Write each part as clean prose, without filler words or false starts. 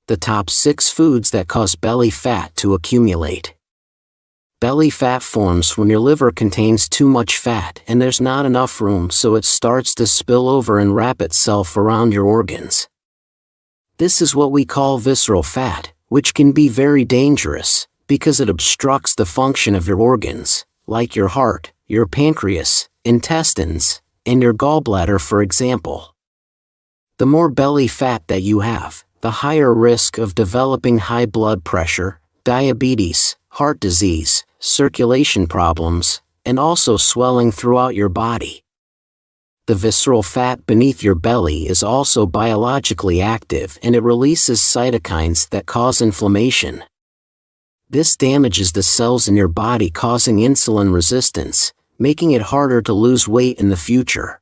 The top 6 foods that cause belly fat to accumulate. Belly fat forms when your liver contains too much fat and there's not enough room, so it starts to spill over and wrap itself around your organs. This is what we call visceral fat, which can be very dangerous, because it obstructs the function of your organs, like your heart, your pancreas, intestines, and your gallbladder, for example. The more belly fat that you have, the higher risk of developing high blood pressure, diabetes, heart disease, circulation problems, and also swelling throughout your body. The visceral fat beneath your belly is also biologically active, and it releases cytokines that cause inflammation. This damages the cells in your body, causing insulin resistance, making it harder to lose weight in the future.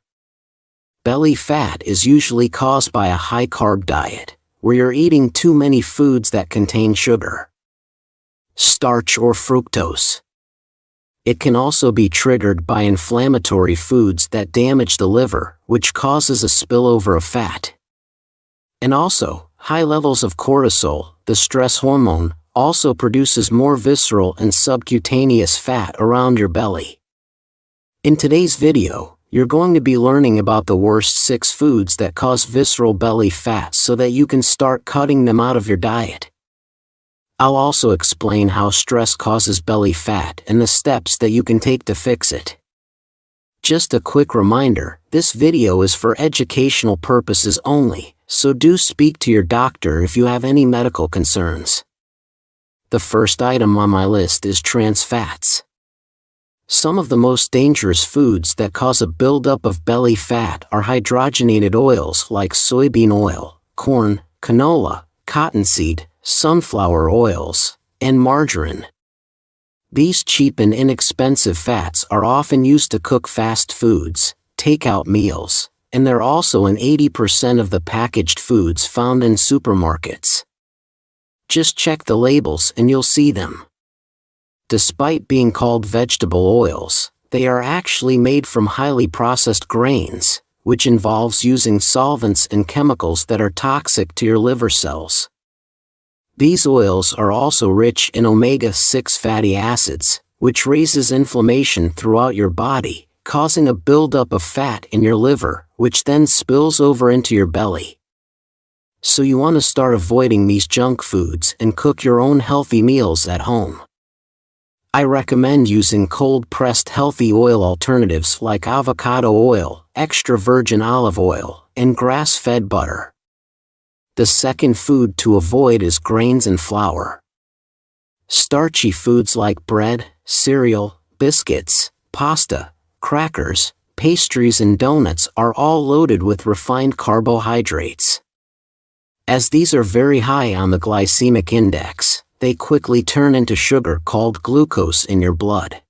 Belly fat is usually caused by a high-carb diet, where you're eating too many foods that contain sugar, starch, or fructose. It can also be triggered by inflammatory foods that damage the liver, which causes a spillover of fat. And also, high levels of cortisol, the stress hormone, also produces more visceral and subcutaneous fat around your belly. In today's video, you're going to be learning about the worst 6 foods that cause visceral belly fat so that you can start cutting them out of your diet. I'll also explain how stress causes belly fat and the steps that you can take to fix it. Just a quick reminder, this video is for educational purposes only, so do speak to your doctor if you have any medical concerns. The first item on my list is trans fats. Some of the most dangerous foods that cause a buildup of belly fat are hydrogenated oils like soybean oil, corn, canola, cottonseed, sunflower oils, and margarine. These cheap and inexpensive fats are often used to cook fast foods, takeout meals, and they're also in 80% of the packaged foods found in supermarkets. Just check the labels and you'll see them. Despite being called vegetable oils, they are actually made from highly processed grains, which involves using solvents and chemicals that are toxic to your liver cells. These oils are also rich in omega-6 fatty acids, which raises inflammation throughout your body, causing a buildup of fat in your liver, which then spills over into your belly. So you want to start avoiding these junk foods and cook your own healthy meals at home. I recommend using cold-pressed healthy oil alternatives like avocado oil, extra virgin olive oil, and grass-fed butter. The second food to avoid is grains and flour. Starchy foods like bread, cereal, biscuits, pasta, crackers, pastries, and donuts are all loaded with refined carbohydrates. As these are very high on the glycemic index, they quickly turn into sugar called glucose in your blood.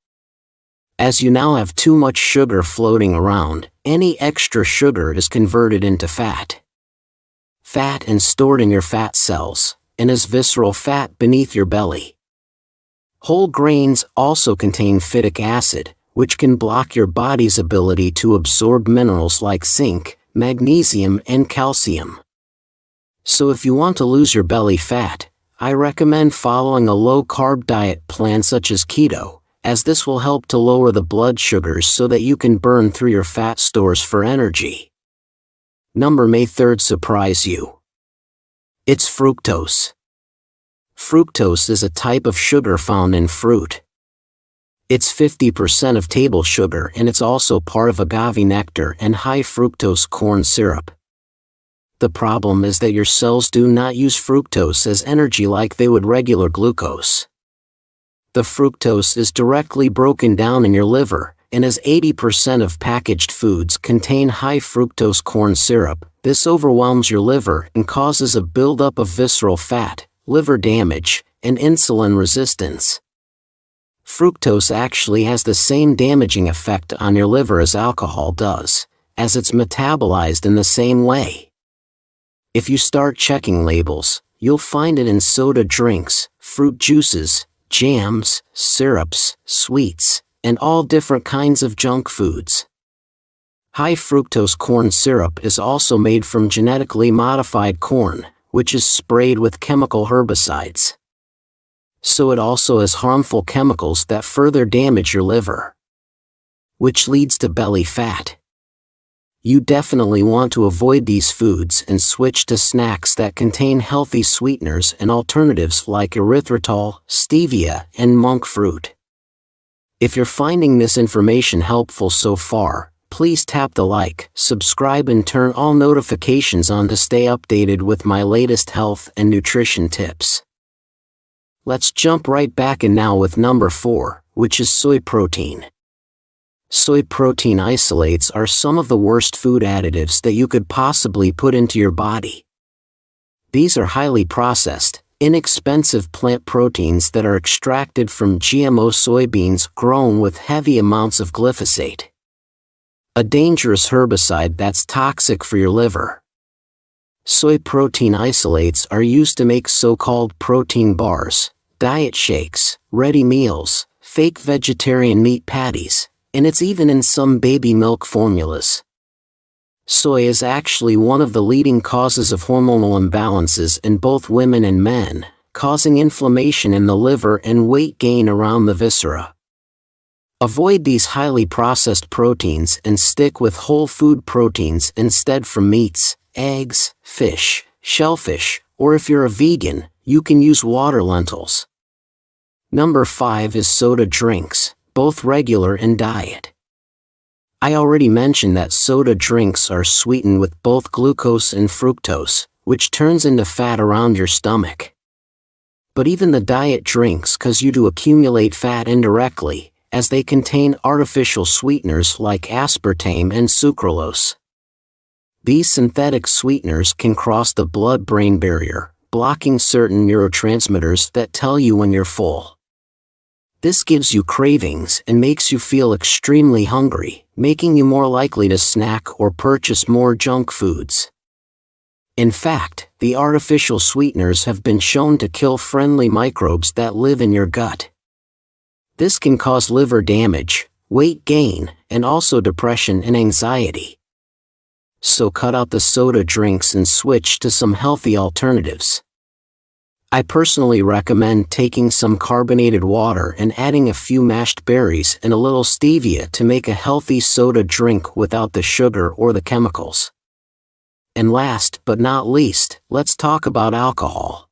As you now have too much sugar floating around, any extra sugar is converted into fat. Fat and stored in your fat cells, and as visceral fat beneath your belly. Whole grains also contain phytic acid, which can block your body's ability to absorb minerals like zinc, magnesium, and calcium. So if you want to lose your belly fat, I recommend following a low-carb diet plan such as keto, as this will help to lower the blood sugars so that you can burn through your fat stores for energy. Number may third surprise you. It's fructose. Fructose is a type of sugar found in fruit. It's 50% of table sugar, and it's also part of agave nectar and high fructose corn syrup. The problem is that your cells do not use fructose as energy like they would regular glucose. The fructose is directly broken down in your liver, and as 80% of packaged foods contain high fructose corn syrup, this overwhelms your liver and causes a buildup of visceral fat, liver damage, and insulin resistance. Fructose actually has the same damaging effect on your liver as alcohol does, as it's metabolized in the same way. If you start checking labels, you'll find it in soda drinks, fruit juices, jams, syrups, sweets, and all different kinds of junk foods. High fructose corn syrup is also made from genetically modified corn, which is sprayed with chemical herbicides. So it also has harmful chemicals that further damage your liver, which leads to belly fat. You definitely want to avoid these foods and switch to snacks that contain healthy sweeteners and alternatives like erythritol, stevia, and monk fruit. If you're finding this information helpful so far, please tap the like, subscribe and turn all notifications on to stay updated with my latest health and nutrition tips. Let's jump right back in now with number 4, which is soy protein. Soy protein isolates are some of the worst food additives that you could possibly put into your body. These are highly processed, inexpensive plant proteins that are extracted from GMO soybeans grown with heavy amounts of glyphosate, a dangerous herbicide that's toxic for your liver. Soy protein isolates are used to make so-called protein bars, diet shakes, ready meals, fake vegetarian meat patties, and it's even in some baby milk formulas. Soy is actually one of the leading causes of hormonal imbalances in both women and men, causing inflammation in the liver and weight gain around the viscera. Avoid these highly processed proteins and stick with whole food proteins instead from meats, eggs, fish, shellfish, or if you're a vegan, you can use water lentils. Number 5 is soda drinks, both regular and diet. I already mentioned that soda drinks are sweetened with both glucose and fructose, which turns into fat around your stomach. But even the diet drinks cause you to accumulate fat indirectly, as they contain artificial sweeteners like aspartame and sucralose. These synthetic sweeteners can cross the blood-brain barrier, blocking certain neurotransmitters that tell you when you're full. This gives you cravings and makes you feel extremely hungry, making you more likely to snack or purchase more junk foods. In fact, the artificial sweeteners have been shown to kill friendly microbes that live in your gut. This can cause liver damage, weight gain, and also depression and anxiety. So cut out the soda drinks and switch to some healthy alternatives. I personally recommend taking some carbonated water and adding a few mashed berries and a little stevia to make a healthy soda drink without the sugar or the chemicals. And last but not least, let's talk about alcohol.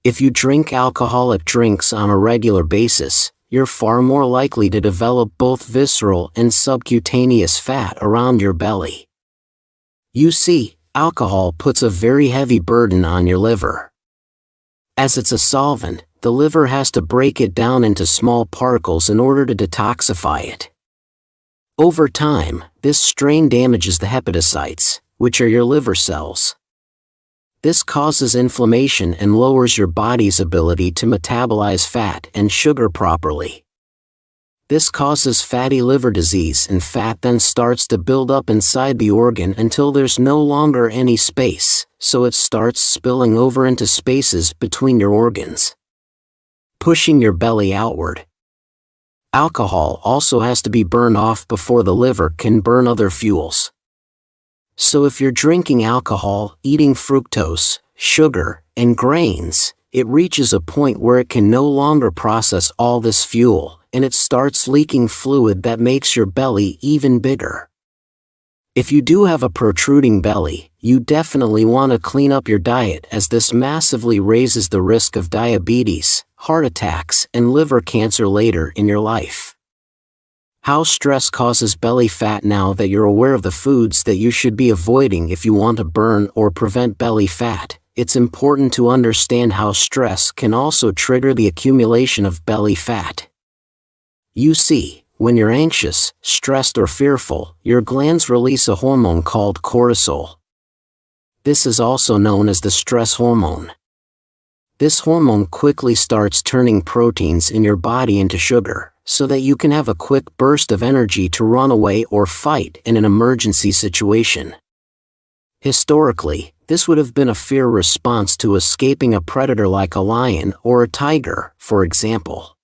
If you drink alcoholic drinks on a regular basis, you're far more likely to develop both visceral and subcutaneous fat around your belly. You see, alcohol puts a very heavy burden on your liver. As it's a solvent, the liver has to break it down into small particles in order to detoxify it. Over time, this strain damages the hepatocytes, which are your liver cells. This causes inflammation and lowers your body's ability to metabolize fat and sugar properly. This causes fatty liver disease, and fat then starts to build up inside the organ until there's no longer any space, so it starts spilling over into spaces between your organs, pushing your belly outward. Alcohol also has to be burned off before the liver can burn other fuels. So if you're drinking alcohol, eating fructose, sugar, and grains, it reaches a point where it can no longer process all this fuel, and it starts leaking fluid that makes your belly even bigger. If you do have a protruding belly, you definitely want to clean up your diet, as this massively raises the risk of diabetes, heart attacks, and liver cancer later in your life. How stress causes belly fat. Now that you're aware of the foods that you should be avoiding if you want to burn or prevent belly fat, it's important to understand how stress can also trigger the accumulation of belly fat. You see, when you're anxious, stressed, or fearful, your glands release a hormone called cortisol. This is also known as the stress hormone. This hormone quickly starts turning proteins in your body into sugar, so that you can have a quick burst of energy to run away or fight in an emergency situation. Historically, this would have been a fear response to escaping a predator like a lion or a tiger, for example.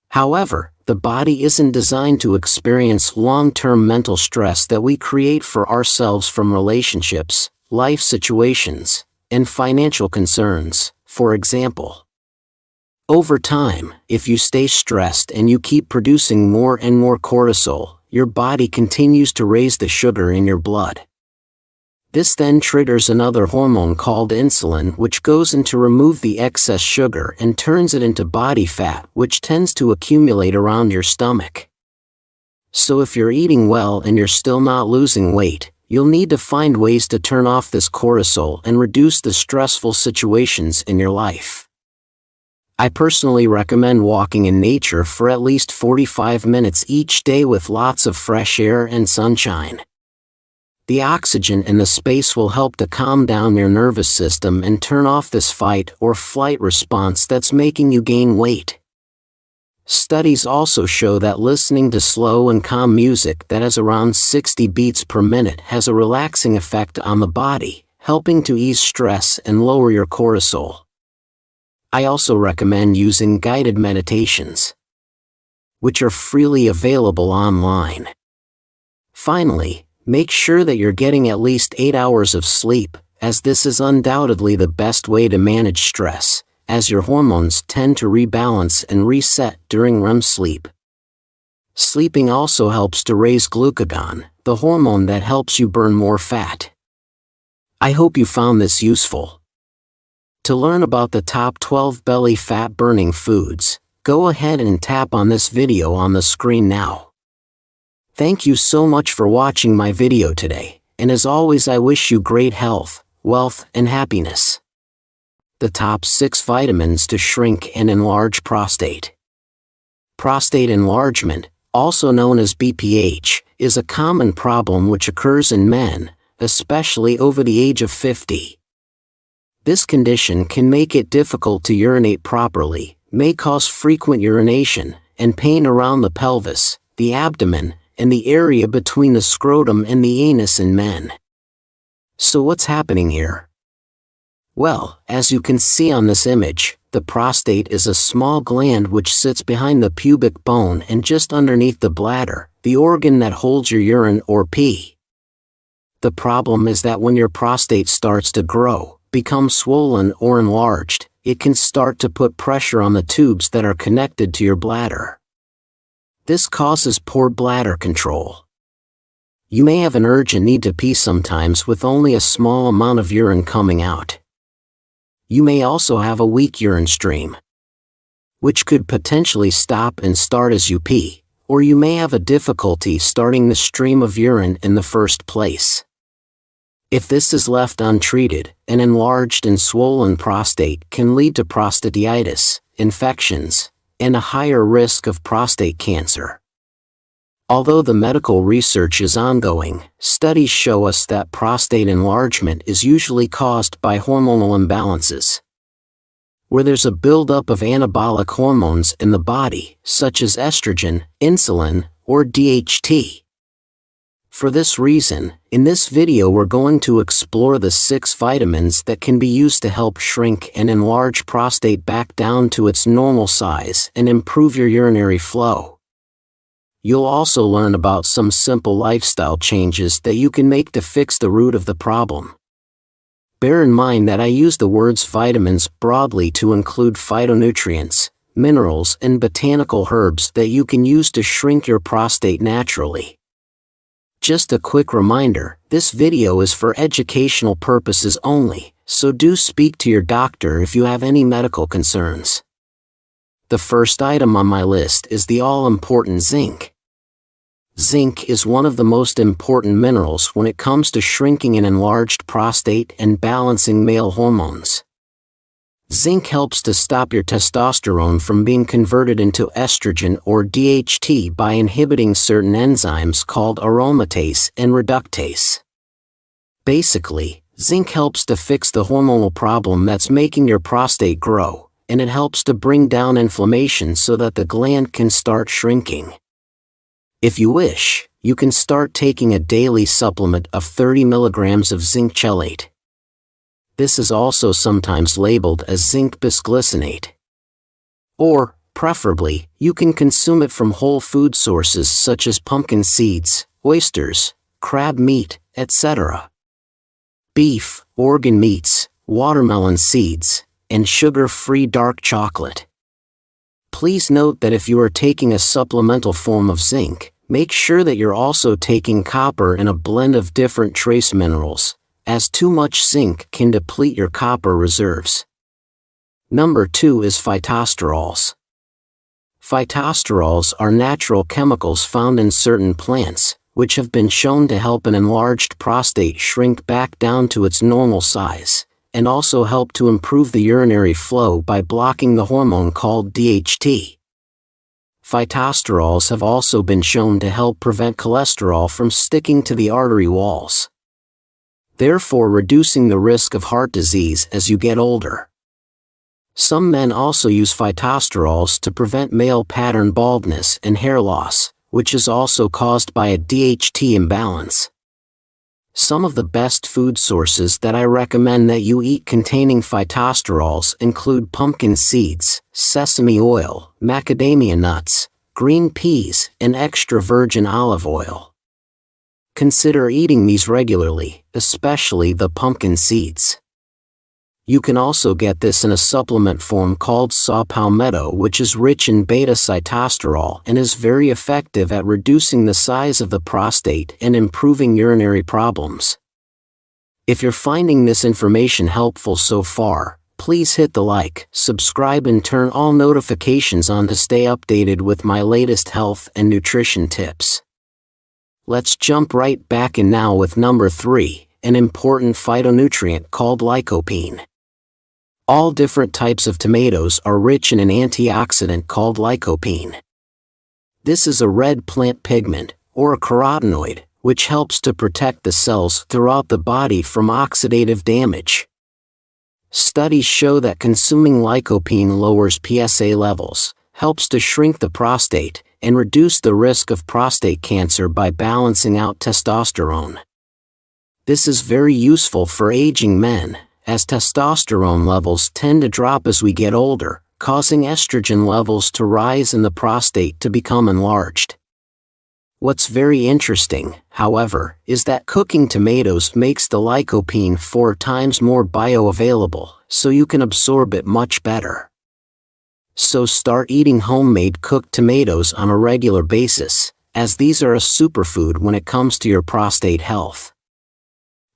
However, the body isn't designed to experience long-term mental stress that we create for ourselves from relationships, life situations, and financial concerns, for example. Over time, if you stay stressed and you keep producing more and more cortisol, your body continues to raise the sugar in your blood. This then triggers another hormone called insulin, which goes in to remove the excess sugar and turns it into body fat, which tends to accumulate around your stomach. So if you're eating well and you're still not losing weight, you'll need to find ways to turn off this cortisol and reduce the stressful situations in your life. I personally recommend walking in nature for at least 45 minutes each day with lots of fresh air and sunshine. The oxygen in the space will help to calm down your nervous system and turn off this fight or flight response that's making you gain weight. Studies also show that listening to slow and calm music that has around 60 beats per minute has a relaxing effect on the body, helping to ease stress and lower your cortisol. I also recommend using guided meditations, which are freely available online. Finally, make sure that you're getting at least 8 hours of sleep, as this is undoubtedly the best way to manage stress, as your hormones tend to rebalance and reset during REM sleep. Sleeping also helps to raise glucagon, the hormone that helps you burn more fat. I hope you found this useful. To learn about the top 12 belly fat burning foods, go ahead and tap on this video on the screen now. Thank you so much for watching my video today, and as always I wish you great health, wealth, and happiness. The top 6 vitamins to shrink and enlarge prostate. Prostate enlargement, also known as BPH, is a common problem which occurs in men, especially over the age of 50. This condition can make it difficult to urinate properly, may cause frequent urination, and pain around the pelvis, the abdomen, and the area between the scrotum and the anus in men. So what's happening here? Well, as you can see on this image, the prostate is a small gland which sits behind the pubic bone and just underneath the bladder, the organ that holds your urine or pee. The problem is that when your prostate starts to grow, become swollen or enlarged, it can start to put pressure on the tubes that are connected to your bladder. This causes poor bladder control. You may have an urge and need to pee sometimes with only a small amount of urine coming out. You may also have a weak urine stream, which could potentially stop and start as you pee, or you may have a difficulty starting the stream of urine in the first place. If this is left untreated, an enlarged and swollen prostate can lead to prostatitis, infections, and a higher risk of prostate cancer. Although the medical research is ongoing, studies show us that prostate enlargement is usually caused by hormonal imbalances, where there's a buildup of anabolic hormones in the body, such as estrogen, insulin, or DHT. For this reason, in this video we're going to explore the 6 vitamins that can be used to help shrink and enlarge prostate back down to its normal size and improve your urinary flow. You'll also learn about some simple lifestyle changes that you can make to fix the root of the problem. Bear in mind that I use the words vitamins broadly to include phytonutrients, minerals, and botanical herbs that you can use to shrink your prostate naturally. Just a quick reminder, this video is for educational purposes only, so do speak to your doctor if you have any medical concerns. The first item on my list is the all-important zinc. Zinc is one of the most important minerals when it comes to shrinking an enlarged prostate and balancing male hormones. Zinc helps to stop your testosterone from being converted into estrogen or DHT by inhibiting certain enzymes called aromatase and reductase. Basically, zinc helps to fix the hormonal problem that's making your prostate grow, and it helps to bring down inflammation so that the gland can start shrinking. If you wish, you can start taking a daily supplement of 30 milligrams of zinc chelate. This is also sometimes labeled as zinc bisglycinate. Or, preferably, you can consume it from whole food sources such as pumpkin seeds, oysters, crab meat, etc. Beef, organ meats, watermelon seeds, and sugar-free dark chocolate. Please note that if you are taking a supplemental form of zinc, make sure that you're also taking copper and a blend of different trace minerals, as too much zinc can deplete your copper reserves. Number 2 is phytosterols. Phytosterols are natural chemicals found in certain plants, which have been shown to help an enlarged prostate shrink back down to its normal size, and also help to improve the urinary flow by blocking the hormone called DHT. Phytosterols have also been shown to help prevent cholesterol from sticking to the artery walls, therefore reducing the risk of heart disease as you get older. Some men also use phytosterols to prevent male pattern baldness and hair loss, which is also caused by a DHT imbalance. Some of the best food sources that I recommend that you eat containing phytosterols include pumpkin seeds, sesame oil, macadamia nuts, green peas, and extra virgin olive oil. Consider eating these regularly, especially the pumpkin seeds. You can also get this in a supplement form called saw palmetto, which is rich in beta-sitosterol and is very effective at reducing the size of the prostate and improving urinary problems. If you're finding this information helpful so far, please hit the like, subscribe and turn all notifications on to stay updated with my latest health and nutrition tips. Let's jump right back in now with number 3, an important phytonutrient called lycopene. All different types of tomatoes are rich in an antioxidant called lycopene. This is a red plant pigment, or a carotenoid, which helps to protect the cells throughout the body from oxidative damage. Studies show that consuming lycopene lowers PSA levels, helps to shrink the prostate, and reduce the risk of prostate cancer by balancing out testosterone. This is very useful for aging men, as testosterone levels tend to drop as we get older, causing estrogen levels to rise and the prostate to become enlarged. What's very interesting, however, is that cooking tomatoes makes the lycopene 4 times more bioavailable, so you can absorb it much better. So start eating homemade cooked tomatoes on a regular basis, as these are a superfood when it comes to your prostate health.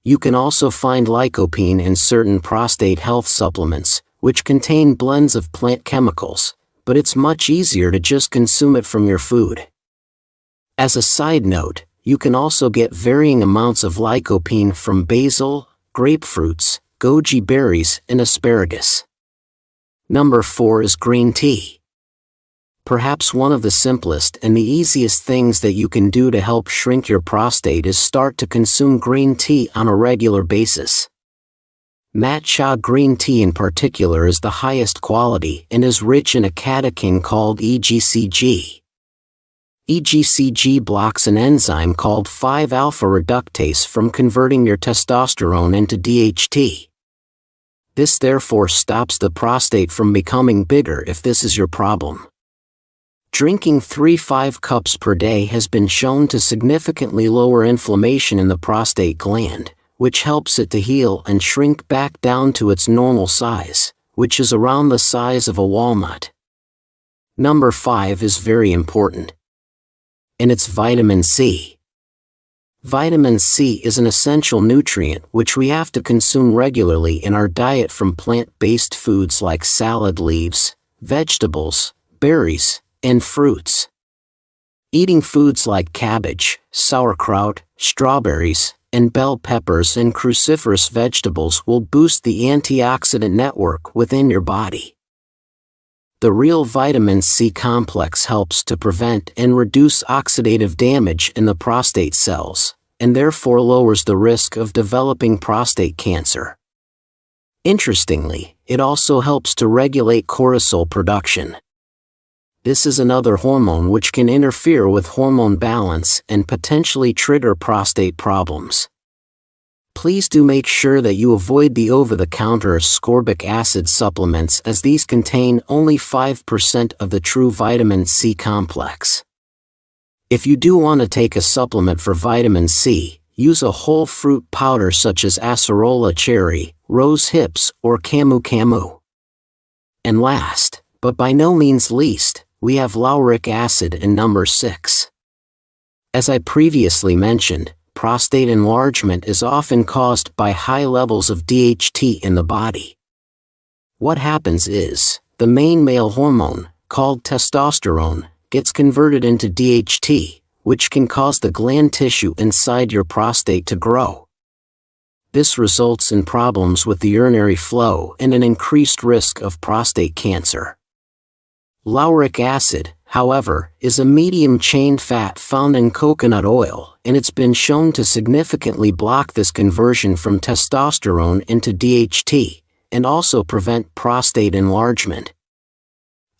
You can also find lycopene in certain prostate health supplements, which contain blends of plant chemicals, but it's much easier to just consume it from your food. As a side note, you can also get varying amounts of lycopene from basil, grapefruits, goji berries, and asparagus. Number 4 is green tea. Perhaps one of the simplest and the easiest things that you can do to help shrink your prostate is start to consume green tea on a regular basis. Matcha green tea in particular is the highest quality and is rich in a catechin called EGCG. EGCG blocks an enzyme called 5-alpha reductase from converting your testosterone into DHT. This therefore stops the prostate from becoming bigger if this is your problem. Drinking 3-5 cups per day has been shown to significantly lower inflammation in the prostate gland, which helps it to heal and shrink back down to its normal size, which is around the size of a walnut. Number 5 is very important, and it's vitamin C. Vitamin C is an essential nutrient which we have to consume regularly in our diet from plant-based foods like salad leaves, vegetables, berries, and fruits. Eating foods like cabbage, sauerkraut, strawberries, and bell peppers and cruciferous vegetables will boost the antioxidant network within your body. The real vitamin C complex helps to prevent and reduce oxidative damage in the prostate cells, and therefore lowers the risk of developing prostate cancer. Interestingly, it also helps to regulate cortisol production. This is another hormone which can interfere with hormone balance and potentially trigger prostate problems. Please do make sure that you avoid the over-the-counter ascorbic acid supplements, as these contain only 5% of the true vitamin C complex. If you do want to take a supplement for vitamin C, use a whole fruit powder such as acerola cherry, rose hips, or camu camu. And last, but by no means least, we have lauric acid in number 6. As I previously mentioned, prostate enlargement is often caused by high levels of DHT in the body. What happens is, the main male hormone, called testosterone, gets converted into DHT, which can cause the gland tissue inside your prostate to grow. This results in problems with the urinary flow and an increased risk of prostate cancer. Lauric acid, however, is a medium-chain fat found in coconut oil, and it's been shown to significantly block this conversion from testosterone into DHT, and also prevent prostate enlargement.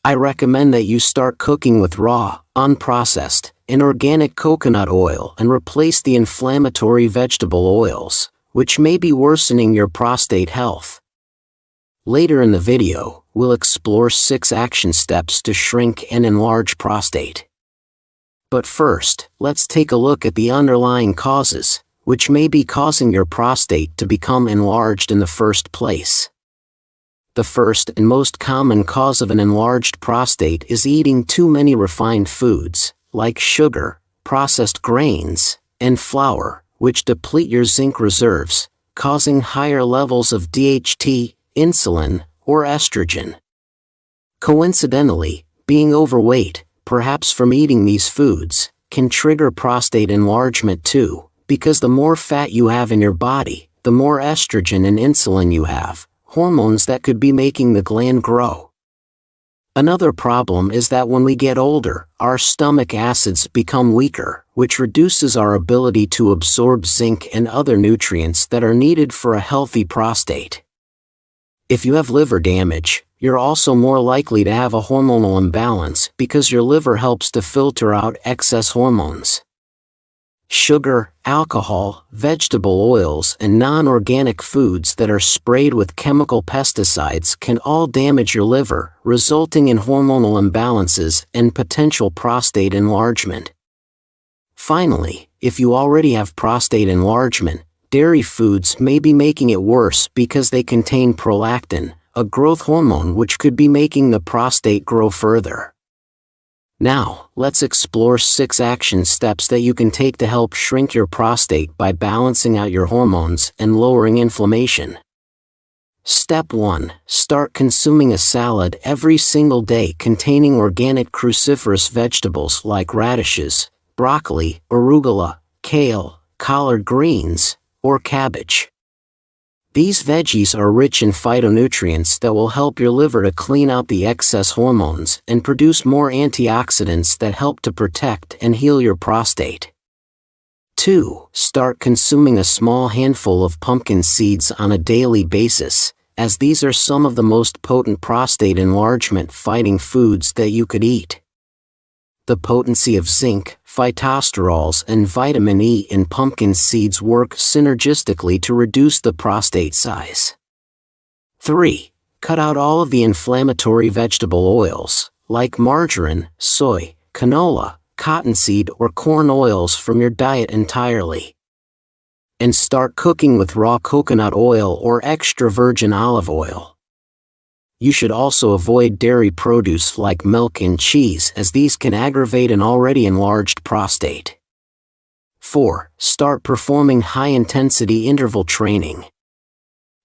I recommend that you start cooking with raw, unprocessed, and organic coconut oil and replace the inflammatory vegetable oils, which may be worsening your prostate health. Later in the video, we'll explore 6 action steps to shrink and enlarge prostate. But first, let's take a look at the underlying causes, which may be causing your prostate to become enlarged in the first place. The first and most common cause of an enlarged prostate is eating too many refined foods, like sugar, processed grains, and flour, which deplete your zinc reserves, causing higher levels of DHT, insulin, or estrogen. Coincidentally, being overweight, perhaps from eating these foods, can trigger prostate enlargement too, because the more fat you have in your body, the more estrogen and insulin you have, hormones that could be making the gland grow. Another problem is that when we get older, our stomach acids become weaker, which reduces our ability to absorb zinc and other nutrients that are needed for a healthy prostate. If you have liver damage, you're also more likely to have a hormonal imbalance because your liver helps to filter out excess hormones. Sugar, alcohol, vegetable oils, and non-organic foods that are sprayed with chemical pesticides can all damage your liver, resulting in hormonal imbalances and potential prostate enlargement. Finally, if you already have prostate enlargement, dairy foods may be making it worse because they contain prolactin, a growth hormone which could be making the prostate grow further. Now, let's explore 6 action steps that you can take to help shrink your prostate by balancing out your hormones and lowering inflammation. Step 1. Start consuming a salad every single day containing organic cruciferous vegetables like radishes, broccoli, arugula, kale, collard greens, or cabbage. These veggies are rich in phytonutrients that will help your liver to clean out the excess hormones and produce more antioxidants that help to protect and heal your prostate. 2. Start consuming a small handful of pumpkin seeds on a daily basis, as these are some of the most potent prostate enlargement fighting foods that you could eat. The potency of zinc, phytosterols, and vitamin E in pumpkin seeds work synergistically to reduce the prostate size. 3. Cut out all of the inflammatory vegetable oils, like margarine, soy, canola, cottonseed, or corn oils from your diet entirely. And start cooking with raw coconut oil or extra virgin olive oil. You should also avoid dairy produce like milk and cheese, as these can aggravate an already enlarged prostate. 4. Start performing high-intensity interval training.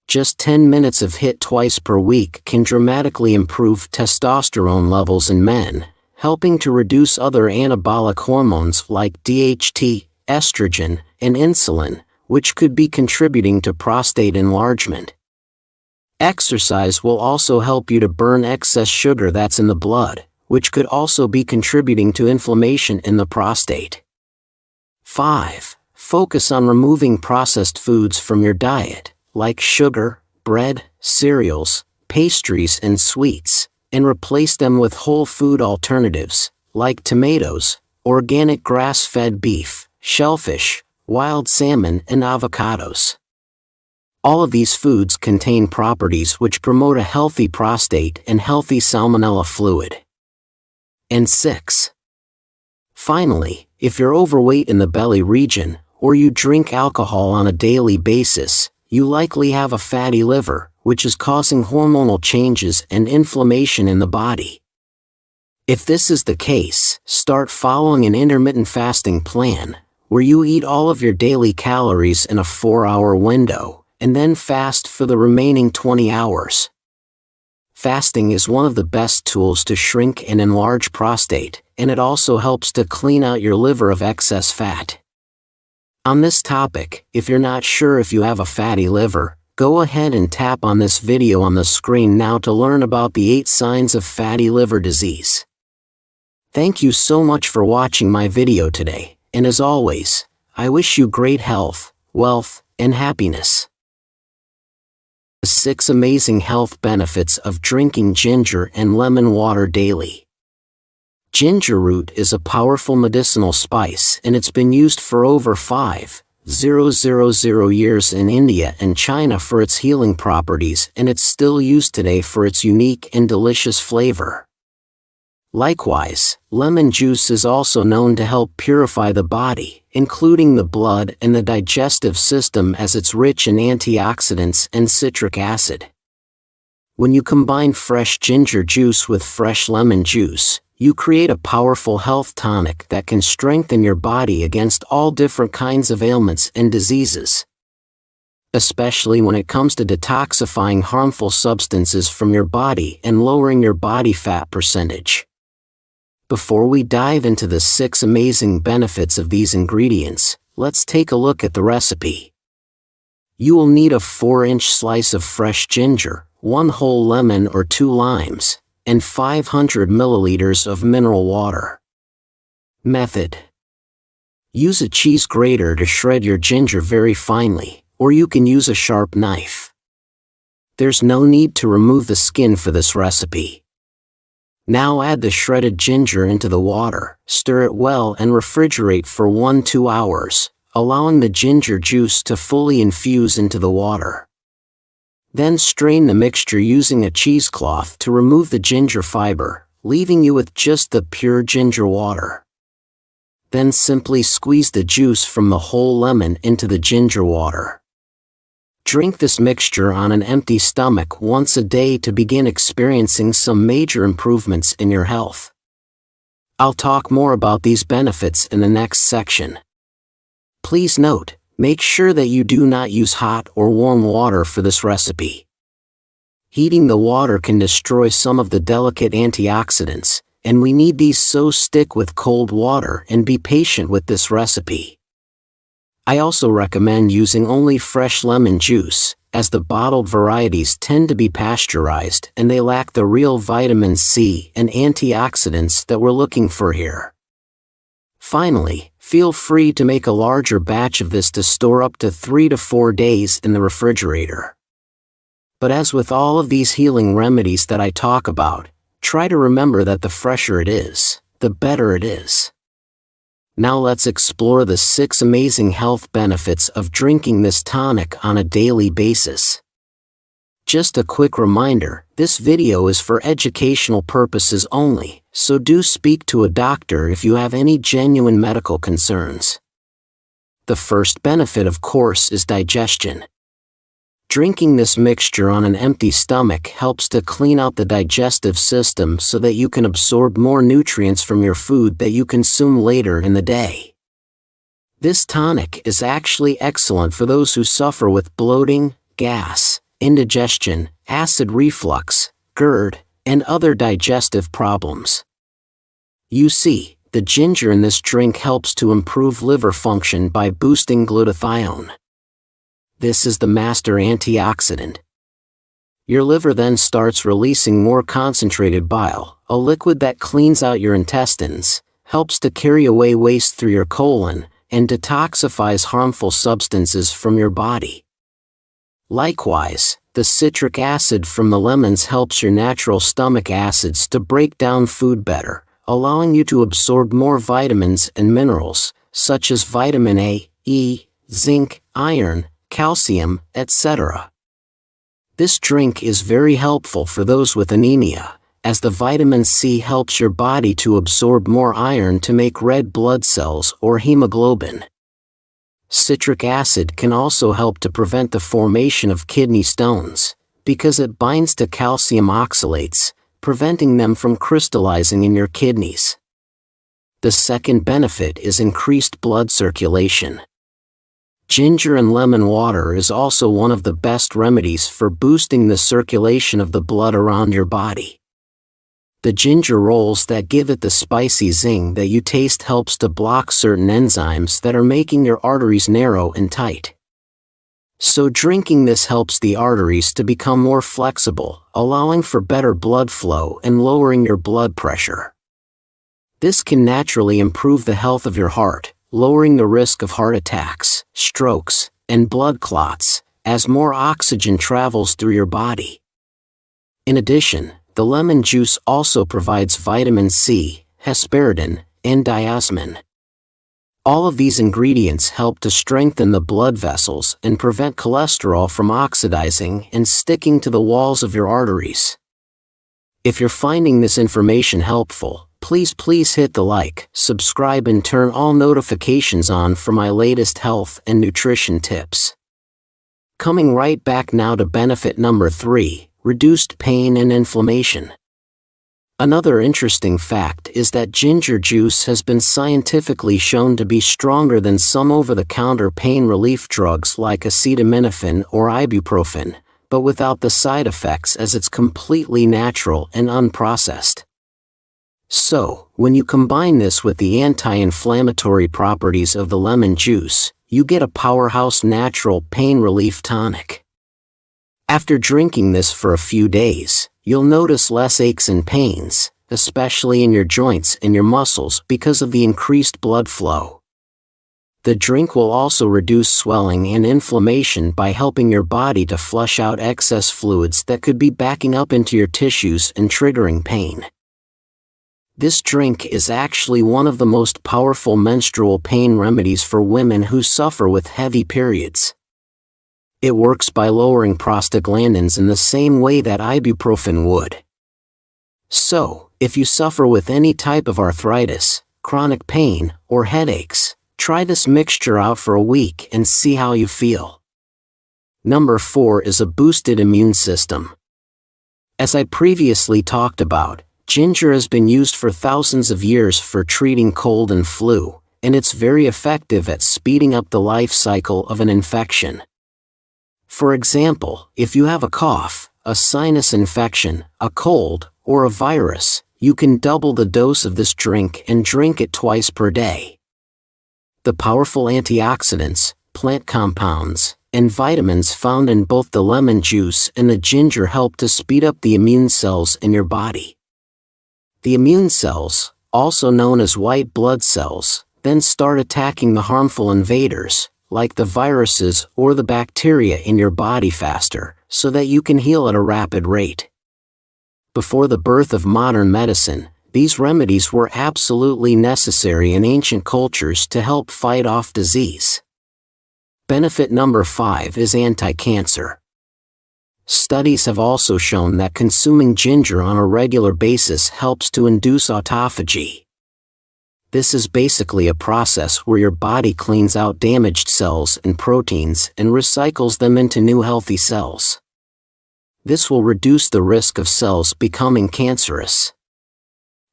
Just 10 minutes of HIIT twice per week can dramatically improve testosterone levels in men, helping to reduce other anabolic hormones like DHT, estrogen, and insulin, which could be contributing to prostate enlargement. Exercise will also help you to burn excess sugar that's in the blood, which could also be contributing to inflammation in the prostate. 5. Focus on removing processed foods from your diet, like sugar, bread, cereals, pastries, and sweets, and replace them with whole food alternatives, like tomatoes, organic grass-fed beef, shellfish, wild salmon, and avocados. All of these foods contain properties which promote a healthy prostate and healthy salmonella fluid. And 6. Finally, if you're overweight in the belly region, or you drink alcohol on a daily basis, you likely have a fatty liver, which is causing hormonal changes and inflammation in the body. If this is the case, start following an intermittent fasting plan, where you eat all of your daily calories in a 4-hour window, and then fast for the remaining 20 hours. Fasting is one of the best tools to shrink and enlarge prostate, and it also helps to clean out your liver of excess fat. On this topic, if you're not sure if you have a fatty liver, go ahead and tap on this video on the screen now to learn about the 8 signs of fatty liver disease. Thank you so much for watching my video today, and as always, I wish you great health, wealth, and happiness. 6 amazing health benefits of drinking ginger and lemon water daily. Ginger root is a powerful medicinal spice, and it's been used for over 5,000 years in India and China for its healing properties, and it's still used today for its unique and delicious flavor. Likewise, lemon juice is also known to help purify the body, including the blood and the digestive system, as it's rich in antioxidants and citric acid. When you combine fresh ginger juice with fresh lemon juice, you create a powerful health tonic that can strengthen your body against all different kinds of ailments and diseases. Especially when it comes to detoxifying harmful substances from your body and lowering your body fat percentage. Before we dive into the 6 amazing benefits of these ingredients, let's take a look at the recipe. You will need a 4-inch slice of fresh ginger, 1 whole lemon or 2 limes, and 500 milliliters of mineral water. Method: use a cheese grater to shred your ginger very finely, or you can use a sharp knife. There's no need to remove the skin for this recipe. Now add the shredded ginger into the water, stir it well and refrigerate for 1-2 hours, allowing the ginger juice to fully infuse into the water. Then strain the mixture using a cheesecloth to remove the ginger fiber, leaving you with just the pure ginger water. Then simply squeeze the juice from the whole lemon into the ginger water. Drink this mixture on an empty stomach once a day to begin experiencing some major improvements in your health. I'll talk more about these benefits in the next section. Please note, make sure that you do not use hot or warm water for this recipe. Heating the water can destroy some of the delicate antioxidants, and we need these, so stick with cold water and be patient with this recipe. I also recommend using only fresh lemon juice, as the bottled varieties tend to be pasteurized and they lack the real vitamin C and antioxidants that we're looking for here. Finally, feel free to make a larger batch of this to store up to 3 to 4 days in the refrigerator. But as with all of these healing remedies that I talk about, try to remember that the fresher it is, the better it is. Now let's explore the 6 amazing health benefits of drinking this tonic on a daily basis. Just a quick reminder, this video is for educational purposes only, so do speak to a doctor if you have any genuine medical concerns. The first benefit, of course, is digestion. Drinking this mixture on an empty stomach helps to clean out the digestive system so that you can absorb more nutrients from your food that you consume later in the day. This tonic is actually excellent for those who suffer with bloating, gas, indigestion, acid reflux, GERD, and other digestive problems. You see, the ginger in this drink helps to improve liver function by boosting glutathione. This is the master antioxidant. Your liver then starts releasing more concentrated bile, a liquid that cleans out your intestines, helps to carry away waste through your colon, and detoxifies harmful substances from your body. Likewise, the citric acid from the lemons helps your natural stomach acids to break down food better, allowing you to absorb more vitamins and minerals, such as vitamin A, E, zinc, iron, calcium, etc. This drink is very helpful for those with anemia, as the vitamin C helps your body to absorb more iron to make red blood cells or hemoglobin. Citric acid can also help to prevent the formation of kidney stones, because it binds to calcium oxalates, preventing them from crystallizing in your kidneys. The second benefit is increased blood circulation. Ginger and lemon water is also one of the best remedies for boosting the circulation of the blood around your body. The ginger rolls that give it the spicy zing that you taste helps to block certain enzymes that are making your arteries narrow and tight. So drinking this helps the arteries to become more flexible, allowing for better blood flow and lowering your blood pressure. This can naturally improve the health of your heart, lowering the risk of heart attacks, strokes, and blood clots, as more oxygen travels through your body. In addition, the lemon juice also provides vitamin C, hesperidin, and diosmin. All of these ingredients help to strengthen the blood vessels and prevent cholesterol from oxidizing and sticking to the walls of your arteries. If you're finding this information helpful, please hit the like, subscribe and turn all notifications on for my latest health and nutrition tips. Coming right back now to benefit number 3, reduced pain and inflammation. Another interesting fact is that ginger juice has been scientifically shown to be stronger than some over-the-counter pain relief drugs like acetaminophen or ibuprofen, but without the side effects as it's completely natural and unprocessed. So, when you combine this with the anti-inflammatory properties of the lemon juice, you get a powerhouse natural pain relief tonic. After drinking this for a few days, you'll notice less aches and pains, especially in your joints and your muscles because of the increased blood flow. The drink will also reduce swelling and inflammation by helping your body to flush out excess fluids that could be backing up into your tissues and triggering pain. This drink is actually one of the most powerful menstrual pain remedies for women who suffer with heavy periods. It works by lowering prostaglandins in the same way that ibuprofen would. So, if you suffer with any type of arthritis, chronic pain, or headaches, try this mixture out for a week and see how you feel. Number 4 is a boosted immune system. As I previously talked about, ginger has been used for thousands of years for treating cold and flu, and it's very effective at speeding up the life cycle of an infection. For example, if you have a cough, a sinus infection, a cold, or a virus, you can double the dose of this drink and drink it twice per day. The powerful antioxidants, plant compounds, and vitamins found in both the lemon juice and the ginger help to speed up the immune cells in your body. The immune cells, also known as white blood cells, then start attacking the harmful invaders, like the viruses or the bacteria in your body faster, so that you can heal at a rapid rate. Before the birth of modern medicine, these remedies were absolutely necessary in ancient cultures to help fight off disease. Benefit number 5 is anti-cancer. Studies have also shown that consuming ginger on a regular basis helps to induce autophagy. This is basically a process where your body cleans out damaged cells and proteins and recycles them into new healthy cells. This will reduce the risk of cells becoming cancerous.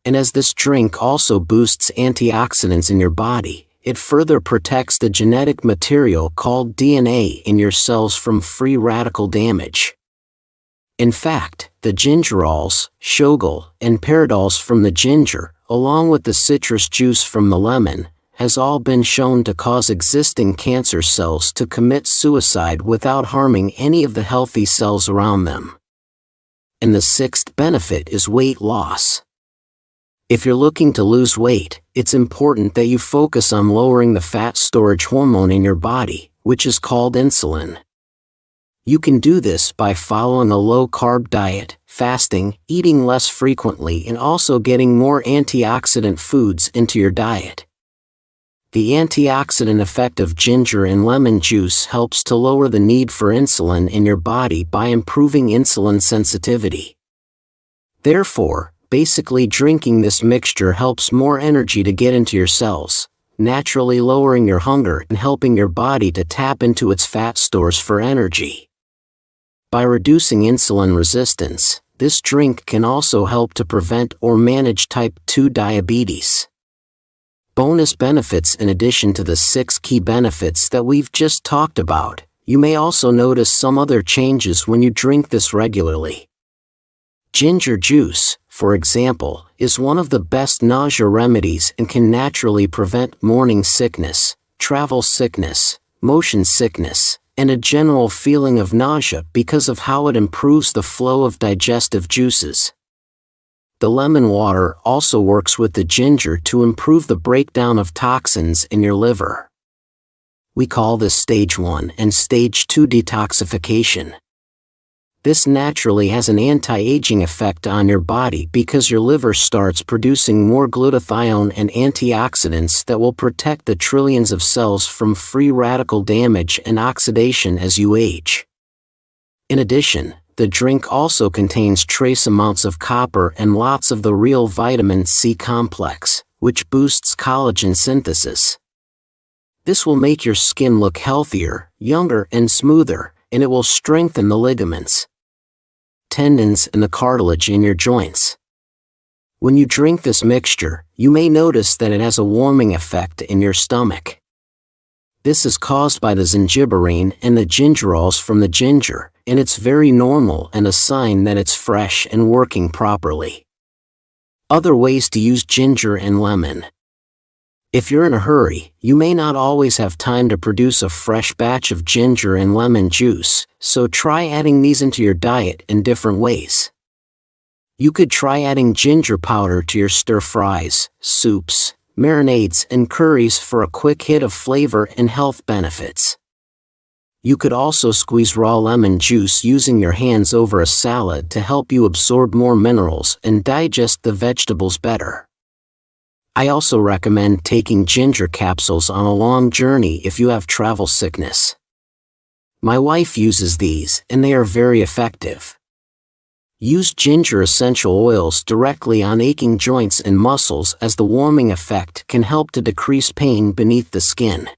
And as this drink also boosts antioxidants in your body, it further protects the genetic material called DNA in your cells from free radical damage. In fact, the gingerols, shogal, and peridols from the ginger, along with the citrus juice from the lemon, has all been shown to cause existing cancer cells to commit suicide without harming any of the healthy cells around them. And the 6th benefit is weight loss. If you're looking to lose weight, it's important that you focus on lowering the fat storage hormone in your body, which is called insulin. You can do this by following a low-carb diet, fasting, eating less frequently, and also getting more antioxidant foods into your diet. The antioxidant effect of ginger and lemon juice helps to lower the need for insulin in your body by improving insulin sensitivity. Therefore, basically drinking this mixture helps more energy to get into your cells, naturally lowering your hunger and helping your body to tap into its fat stores for energy. By reducing insulin resistance, this drink can also help to prevent or manage type 2 diabetes. Bonus benefits: in addition to the 6 key benefits that we've just talked about, you may also notice some other changes when you drink this regularly. Ginger juice, for example, is one of the best nausea remedies and can naturally prevent morning sickness, travel sickness, motion sickness, and a general feeling of nausea because of how it improves the flow of digestive juices. The lemon water also works with the ginger to improve the breakdown of toxins in your liver. We call this stage 1 and stage 2 detoxification. This naturally has an anti-aging effect on your body because your liver starts producing more glutathione and antioxidants that will protect the trillions of cells from free radical damage and oxidation as you age. In addition, the drink also contains trace amounts of copper and lots of the real vitamin C complex, which boosts collagen synthesis. This will make your skin look healthier, younger, and smoother, and it will strengthen the ligaments, tendons, and the cartilage in your joints. When you drink this mixture, you may notice that it has a warming effect in your stomach. This is caused by the zingiberine and the gingerols from the ginger, and it's very normal and a sign that it's fresh and working properly. Other ways to use ginger and lemon. If you're in a hurry, you may not always have time to produce a fresh batch of ginger and lemon juice, so try adding these into your diet in different ways. You could try adding ginger powder to your stir-fries, soups, marinades, and curries for a quick hit of flavor and health benefits. You could also squeeze raw lemon juice using your hands over a salad to help you absorb more minerals and digest the vegetables better. I also recommend taking ginger capsules on a long journey if you have travel sickness. My wife uses these, and they are very effective. Use ginger essential oils directly on aching joints and muscles, as the warming effect can help to decrease pain beneath the skin.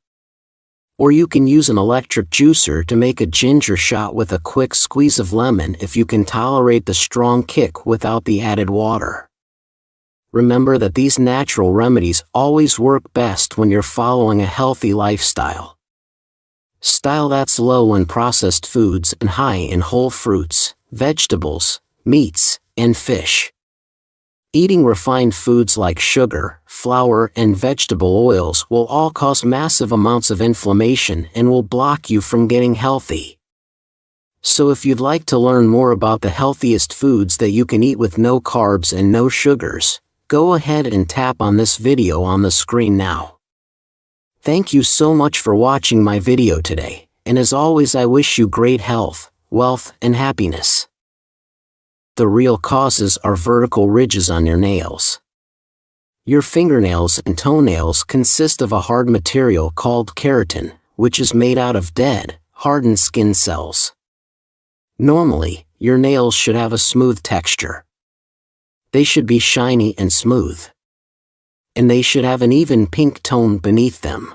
Or you can use an electric juicer to make a ginger shot with a quick squeeze of lemon if you can tolerate the strong kick without the added water. Remember that these natural remedies always work best when you're following a healthy lifestyle. Style that's low in processed foods and high in whole fruits, vegetables, meats, and fish. Eating refined foods like sugar, flour, and vegetable oils will all cause massive amounts of inflammation and will block you from getting healthy. So if you'd like to learn more about the healthiest foods that you can eat with no carbs and no sugars, go ahead and tap on this video on the screen now. Thank you so much for watching my video today, and as always I wish you great health, wealth, and happiness. The real causes are vertical ridges on your nails. Your fingernails and toenails consist of a hard material called keratin, which is made out of dead, hardened skin cells. Normally, your nails should have a smooth texture. They should be shiny and smooth. And they should have an even pink tone beneath them.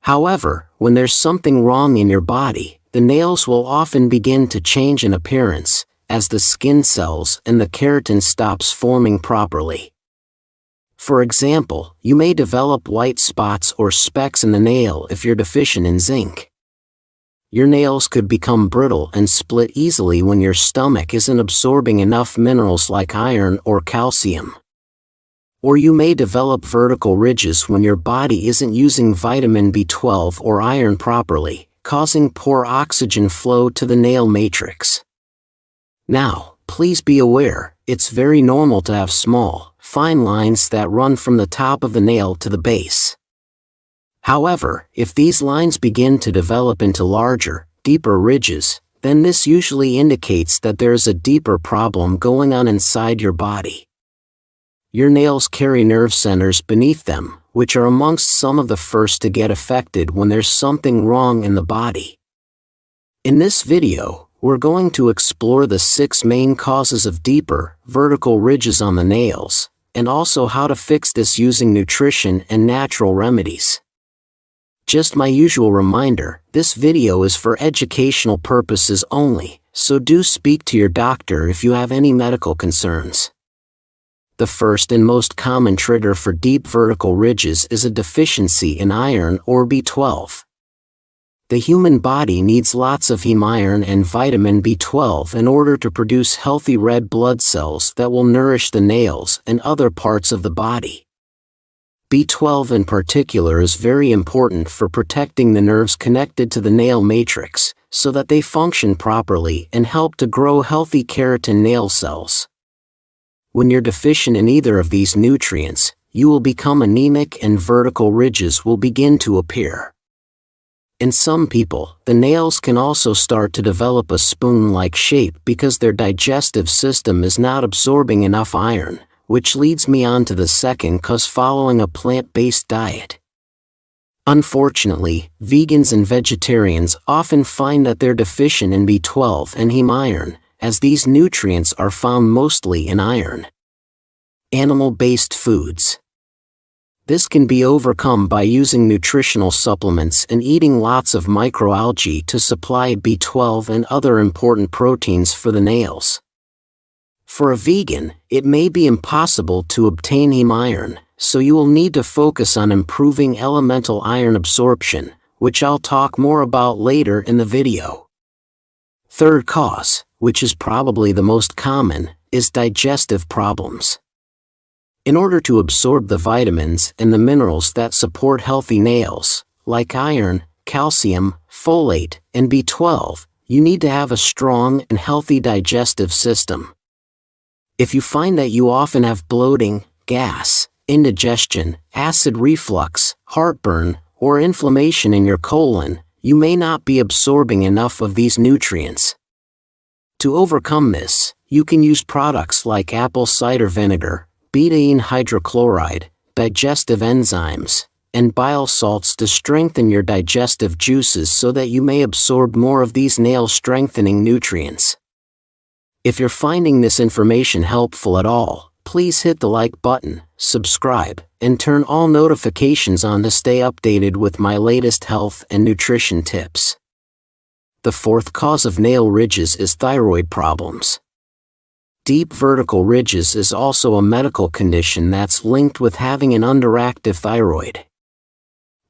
However, when there's something wrong in your body, the nails will often begin to change in appearance, as the skin cells and the keratin stops forming properly. For example, you may develop white spots or specks in the nail if you're deficient in zinc. Your nails could become brittle and split easily when your stomach isn't absorbing enough minerals like iron or calcium. Or you may develop vertical ridges when your body isn't using vitamin B12 or iron properly, causing poor oxygen flow to the nail matrix. Now, please be aware, it's very normal to have small, fine lines that run from the top of the nail to the base. However, if these lines begin to develop into larger, deeper ridges, then this usually indicates that there is a deeper problem going on inside your body. Your nails carry nerve centers beneath them, which are amongst some of the first to get affected when there's something wrong in the body. In this video, we're going to explore the 6 main causes of deeper, vertical ridges on the nails, and also how to fix this using nutrition and natural remedies. Just my usual reminder, this video is for educational purposes only, so do speak to your doctor if you have any medical concerns. The first and most common trigger for deep vertical ridges is a deficiency in iron or B12. The human body needs lots of heme iron and vitamin B12 in order to produce healthy red blood cells that will nourish the nails and other parts of the body. B12 in particular is very important for protecting the nerves connected to the nail matrix, so that they function properly and help to grow healthy keratin nail cells. When you're deficient in either of these nutrients, you will become anemic and vertical ridges will begin to appear. In some people, the nails can also start to develop a spoon-like shape because their digestive system is not absorbing enough iron, which leads me on to the second cause: following a plant-based diet. Unfortunately, vegans and vegetarians often find that they're deficient in B12 and heme iron, as these nutrients are found mostly in iron. Animal-based foods. This can be overcome by using nutritional supplements and eating lots of microalgae to supply B12 and other important proteins for the nails. For a vegan, it may be impossible to obtain heme iron, so you will need to focus on improving elemental iron absorption, which I'll talk more about later in the video. Third cause, which is probably the most common, is digestive problems. In order to absorb the vitamins and the minerals that support healthy nails, like iron, calcium, folate, and B12, you need to have a strong and healthy digestive system. If you find that you often have bloating, gas, indigestion, acid reflux, heartburn, or inflammation in your colon, you may not be absorbing enough of these nutrients. To overcome this, you can use products like apple cider vinegar, betaine hydrochloride, digestive enzymes, and bile salts to strengthen your digestive juices so that you may absorb more of these nail-strengthening nutrients. If you're finding this information helpful at all, please hit the like button, subscribe, and turn all notifications on to stay updated with my latest health and nutrition tips. The fourth cause of nail ridges is thyroid problems. Deep vertical ridges is also a medical condition that's linked with having an underactive thyroid.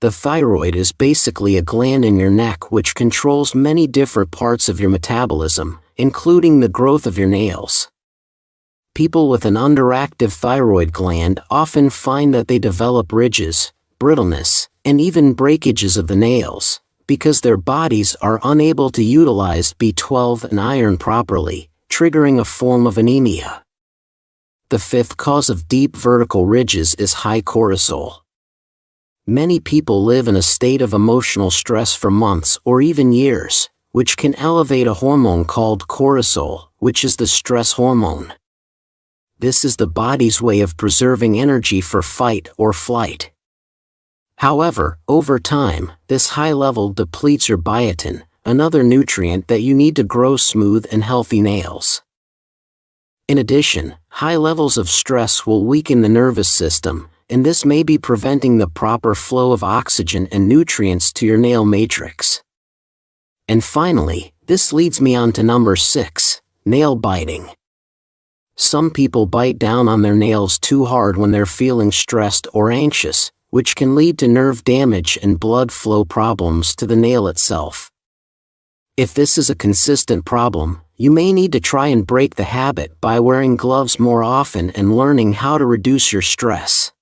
The thyroid is basically a gland in your neck which controls many different parts of your metabolism, including the growth of your nails. People with an underactive thyroid gland often find that they develop ridges, brittleness, and even breakages of the nails, because their bodies are unable to utilize B12 and iron properly, triggering a form of anemia. The fifth cause of deep vertical ridges is high cortisol. Many people live in a state of emotional stress for months or even years, which can elevate a hormone called cortisol, which is the stress hormone. This is the body's way of preserving energy for fight or flight. However, over time, this high level depletes your biotin, another nutrient that you need to grow smooth and healthy nails. In addition, high levels of stress will weaken the nervous system, and this may be preventing the proper flow of oxygen and nutrients to your nail matrix. And finally, this leads me on to number 6, nail biting. Some people bite down on their nails too hard when they're feeling stressed or anxious, which can lead to nerve damage and blood flow problems to the nail itself. If this is a consistent problem, you may need to try and break the habit by wearing gloves more often and learning how to reduce your stress.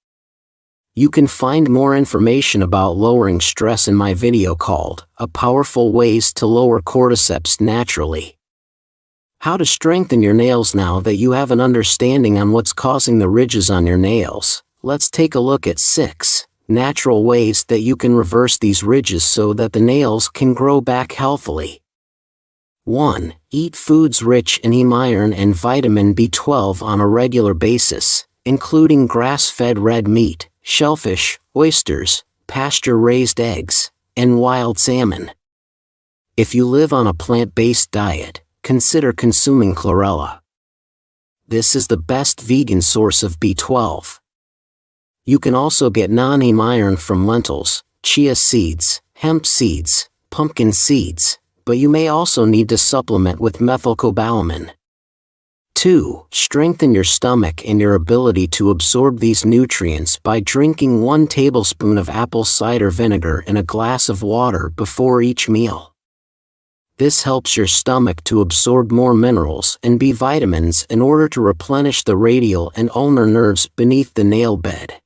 You can find more information about lowering stress in my video called "A Powerful Ways to Lower Cordyceps Naturally." How to strengthen your nails. Now that you have an understanding on what's causing the ridges on your nails, let's take a look at 6 natural ways that you can reverse these ridges so that the nails can grow back healthily. 1. Eat foods rich in heme iron and vitamin B12 on a regular basis, including grass-fed red meat, shellfish, oysters, pasture-raised eggs, and wild salmon. If you live on a plant-based diet, consider consuming chlorella. This is the best vegan source of B12. You can also get non-heme iron from lentils, chia seeds, hemp seeds, pumpkin seeds, but you may also need to supplement with methylcobalamin. 2. Strengthen your stomach and your ability to absorb these nutrients by drinking 1 tablespoon of apple cider vinegar in a glass of water before each meal. This helps your stomach to absorb more minerals and B vitamins in order to replenish the radial and ulnar nerves beneath the nail bed.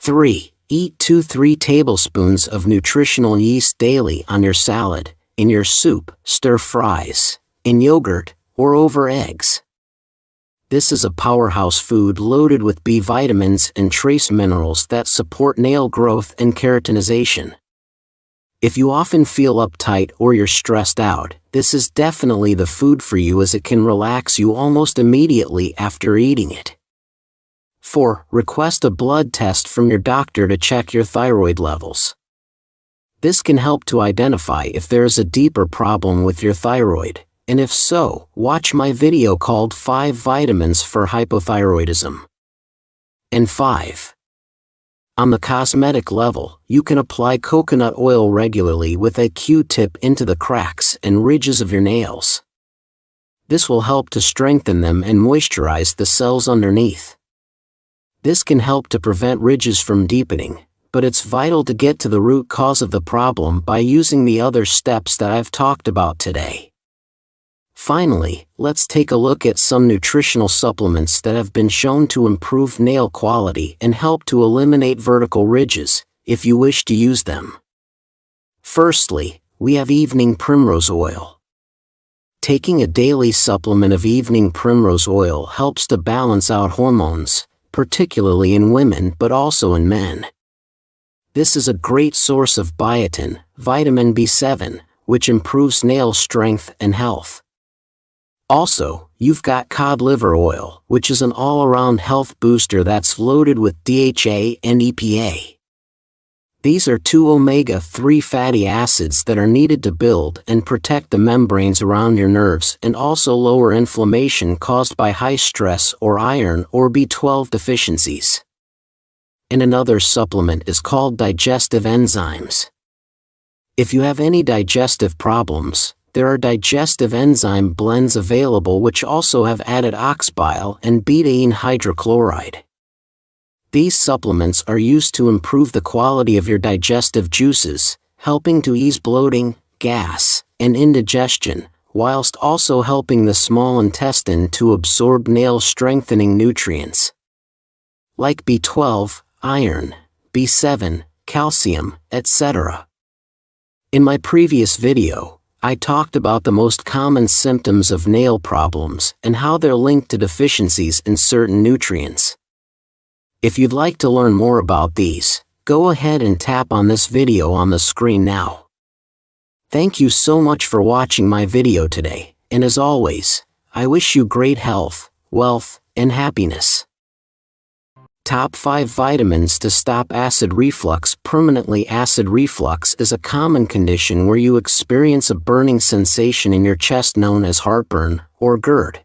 3. Eat 2-3 tablespoons of nutritional yeast daily on your salad, in your soup, stir fries, in yogurt, or over eggs. This is a powerhouse food loaded with B vitamins and trace minerals that support nail growth and keratinization. If you often feel uptight or you're stressed out, this is definitely the food for you, as it can relax you almost immediately after eating it. 4. Request a blood test from your doctor to check your thyroid levels. This can help to identify if there is a deeper problem with your thyroid, and if so, watch my video called 5 Vitamins for Hypothyroidism. And 5. On the cosmetic level, you can apply coconut oil regularly with a Q-tip into the cracks and ridges of your nails. This will help to strengthen them and moisturize the cells underneath. This can help to prevent ridges from deepening, but it's vital to get to the root cause of the problem by using the other steps that I've talked about today. Finally, let's take a look at some nutritional supplements that have been shown to improve nail quality and help to eliminate vertical ridges, if you wish to use them. Firstly, we have evening primrose oil. Taking a daily supplement of evening primrose oil helps to balance out hormones, particularly in women but also in men. This is a great source of biotin, vitamin B7, which improves nail strength and health. Also, you've got cod liver oil, which is an all-around health booster that's loaded with DHA and EPA. These are 2 omega-3 fatty acids that are needed to build and protect the membranes around your nerves and also lower inflammation caused by high stress or iron or B12 deficiencies. And another supplement is called digestive enzymes. If you have any digestive problems, there are digestive enzyme blends available which also have added oxbile and betaine hydrochloride. These supplements are used to improve the quality of your digestive juices, helping to ease bloating, gas, and indigestion, whilst also helping the small intestine to absorb nail-strengthening nutrients like B12, iron, B7, calcium, etc. In my previous video, I talked about the most common symptoms of nail problems and how they're linked to deficiencies in certain nutrients. If you'd like to learn more about these, go ahead and tap on this video on the screen now. Thank you so much for watching my video today, and as always, I wish you great health, wealth, and happiness. Top 5 vitamins to stop acid reflux. Permanently acid reflux is a common condition where you experience a burning sensation in your chest known as heartburn or GERD.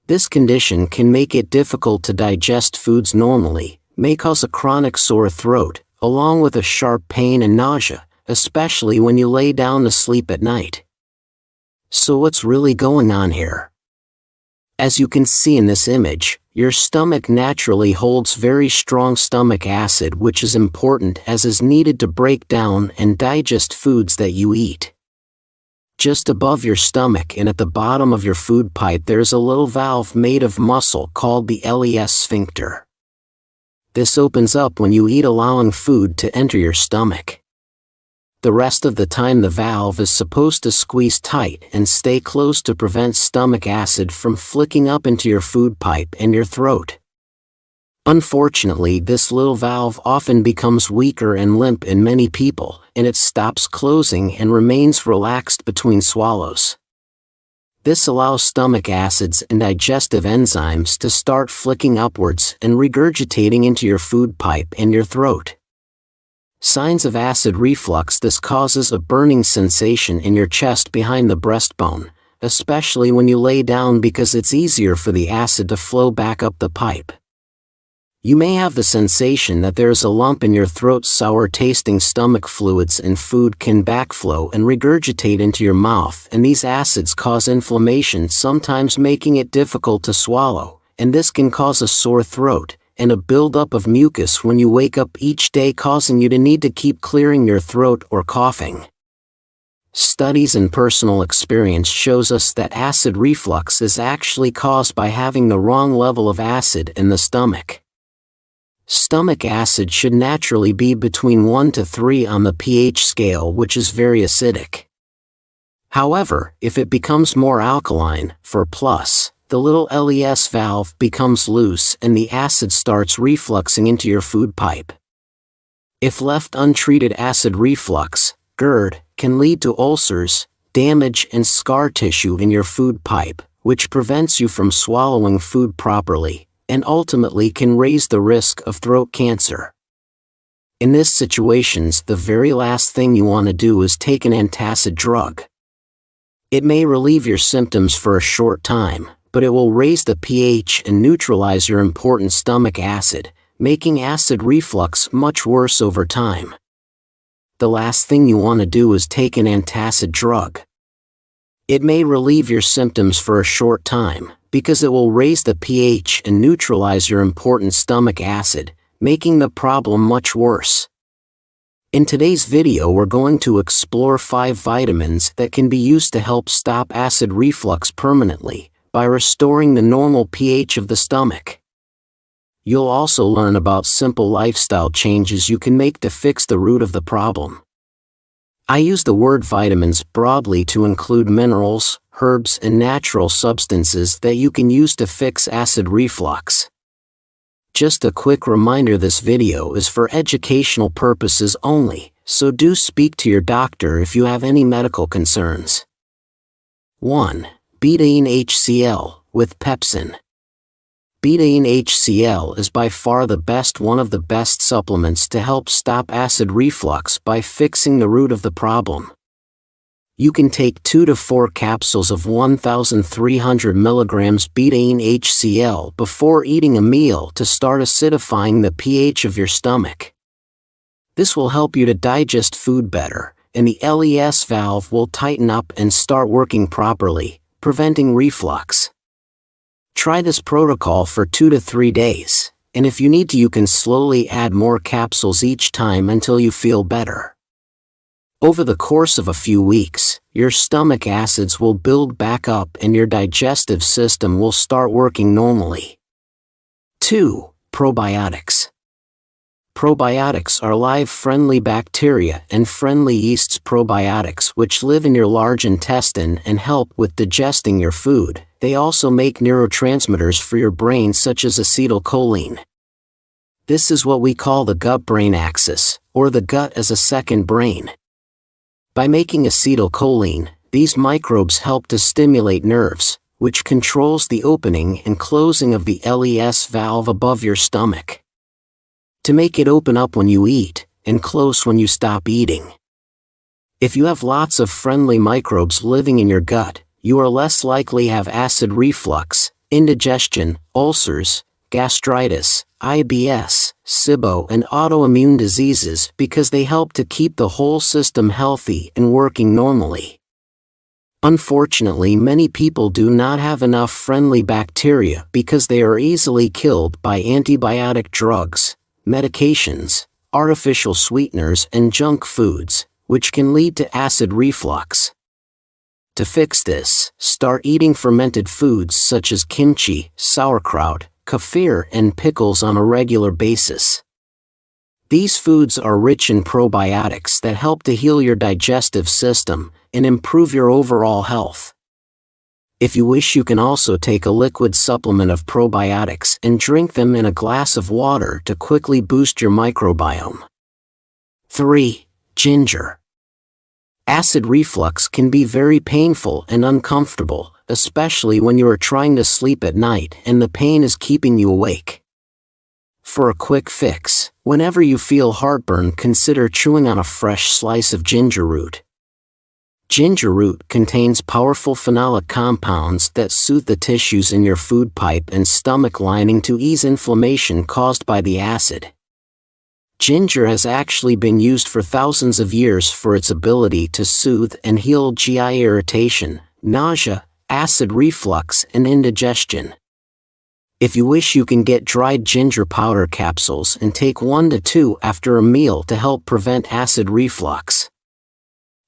This condition can make it difficult to digest foods normally, may cause a chronic sore throat, along with a sharp pain and nausea, especially when you lay down to sleep at night. So what's really going on here? As you can see in this image, your stomach naturally holds very strong stomach acid, which is important as is needed to break down and digest foods that you eat. Just above your stomach and at the bottom of your food pipe there's a little valve made of muscle called the LES sphincter. This opens up when you eat, allowing food to enter your stomach. The rest of the time the valve is supposed to squeeze tight and stay closed to prevent stomach acid from flicking up into your food pipe and your throat. Unfortunately, this little valve often becomes weaker and limp in many people, and it stops closing and remains relaxed between swallows. This allows stomach acids and digestive enzymes to start flicking upwards and regurgitating into your food pipe and your throat. Signs of acid reflux. This causes a burning sensation in your chest behind the breastbone, especially when you lay down because it's easier for the acid to flow back up the pipe. You may have the sensation that there is a lump in your throat. Sour-tasting stomach fluids and food can backflow and regurgitate into your mouth, and these acids cause inflammation, sometimes making it difficult to swallow, and this can cause a sore throat and a buildup of mucus when you wake up each day, causing you to need to keep clearing your throat or coughing. Studies and personal experience shows us that acid reflux is actually caused by having the wrong level of acid in the stomach. Stomach acid should naturally be between 1 to 3 on the pH scale, which is very acidic. However, if it becomes more alkaline, for plus, the little LES valve becomes loose and the acid starts refluxing into your food pipe. If left untreated, acid reflux, GERD, can lead to ulcers, damage and scar tissue in your food pipe, which prevents you from swallowing food properly, and ultimately can raise the risk of throat cancer. In these situations, the very last thing you want to do is take an antacid drug. It may relieve your symptoms for a short time, but it will raise the pH and neutralize your important stomach acid, making acid reflux much worse over time. The last thing you want to do is take an antacid drug. It may relieve your symptoms for a short time, because it will raise the pH and neutralize your important stomach acid, making the problem much worse. In today's video, we're going to explore 5 vitamins that can be used to help stop acid reflux permanently, by restoring the normal pH of the stomach. You'll also learn about simple lifestyle changes you can make to fix the root of the problem. I use the word vitamins broadly to include minerals, herbs and natural substances that you can use to fix acid reflux. Just a quick reminder, this video is for educational purposes only, so do speak to your doctor if you have any medical concerns. 1. Betaine HCl, with pepsin. Betaine HCl is by far one of the best supplements to help stop acid reflux by fixing the root of the problem. You can take 2 to 4 capsules of 1,300 mg betaine HCl before eating a meal to start acidifying the pH of your stomach. This will help you to digest food better, and the LES valve will tighten up and start working properly, preventing reflux. Try this protocol for 2 to 3 days, and if you need to, you can slowly add more capsules each time until you feel better. Over the course of a few weeks, your stomach acids will build back up and your digestive system will start working normally. 2. Probiotics. Probiotics are live friendly bacteria and friendly yeasts. Probiotics, which live in your large intestine and help with digesting your food, they also make neurotransmitters for your brain such as acetylcholine. This is what we call the gut-brain axis, or the gut as a second brain. By making acetylcholine, these microbes help to stimulate nerves, which controls the opening and closing of the LES valve above your stomach, to make it open up when you eat, and close when you stop eating. If you have lots of friendly microbes living in your gut, you are less likely to have acid reflux, indigestion, ulcers, gastritis, IBS, SIBO and autoimmune diseases, because they help to keep the whole system healthy and working normally. Unfortunately, many people do not have enough friendly bacteria because they are easily killed by antibiotic drugs, medications, artificial sweeteners and junk foods, which can lead to acid reflux. To fix this, start eating fermented foods such as kimchi, sauerkraut, kefir and pickles on a regular basis. These foods are rich in probiotics that help to heal your digestive system and improve your overall health. If you wish, you can also take a liquid supplement of probiotics and drink them in a glass of water to quickly boost your microbiome. 3. Ginger. Acid reflux can be very painful and uncomfortable, especially when you are trying to sleep at night and the pain is keeping you awake. For a quick fix, whenever you feel heartburn, consider chewing on a fresh slice of ginger root. Ginger root contains powerful phenolic compounds that soothe the tissues in your food pipe and stomach lining to ease inflammation caused by the acid. Ginger has actually been used for thousands of years for its ability to soothe and heal GI irritation, nausea, acid reflux, and indigestion. If you wish, you can get dried ginger powder capsules and take 1 to 2 after a meal to help prevent acid reflux.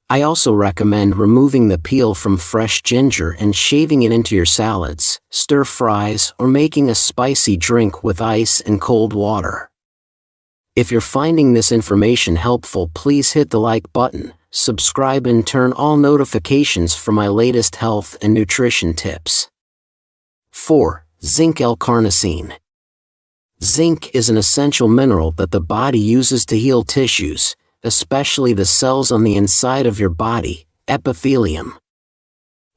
I also recommend removing the peel from fresh ginger and shaving it into your salads, stir fries, or making a spicy drink with ice and cold water. If you're finding this information helpful, please hit the like button, subscribe, and turn all notifications for my latest health and nutrition tips. 4. Zinc L-carnosine. Zinc is an essential mineral that the body uses to heal tissues, especially the cells on the inside of your body, epithelium.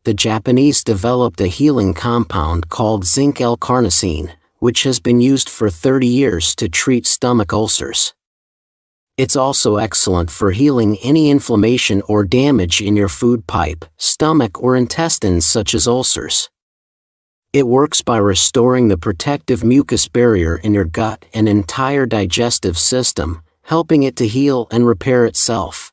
The Japanese developed a healing compound called zinc L-carnosine, which has been used for 30 years to treat stomach ulcers. It's also excellent for healing any inflammation or damage in your food pipe, stomach, or intestines, such as ulcers. It works by restoring the protective mucus barrier in your gut and entire digestive system, helping it to heal and repair itself.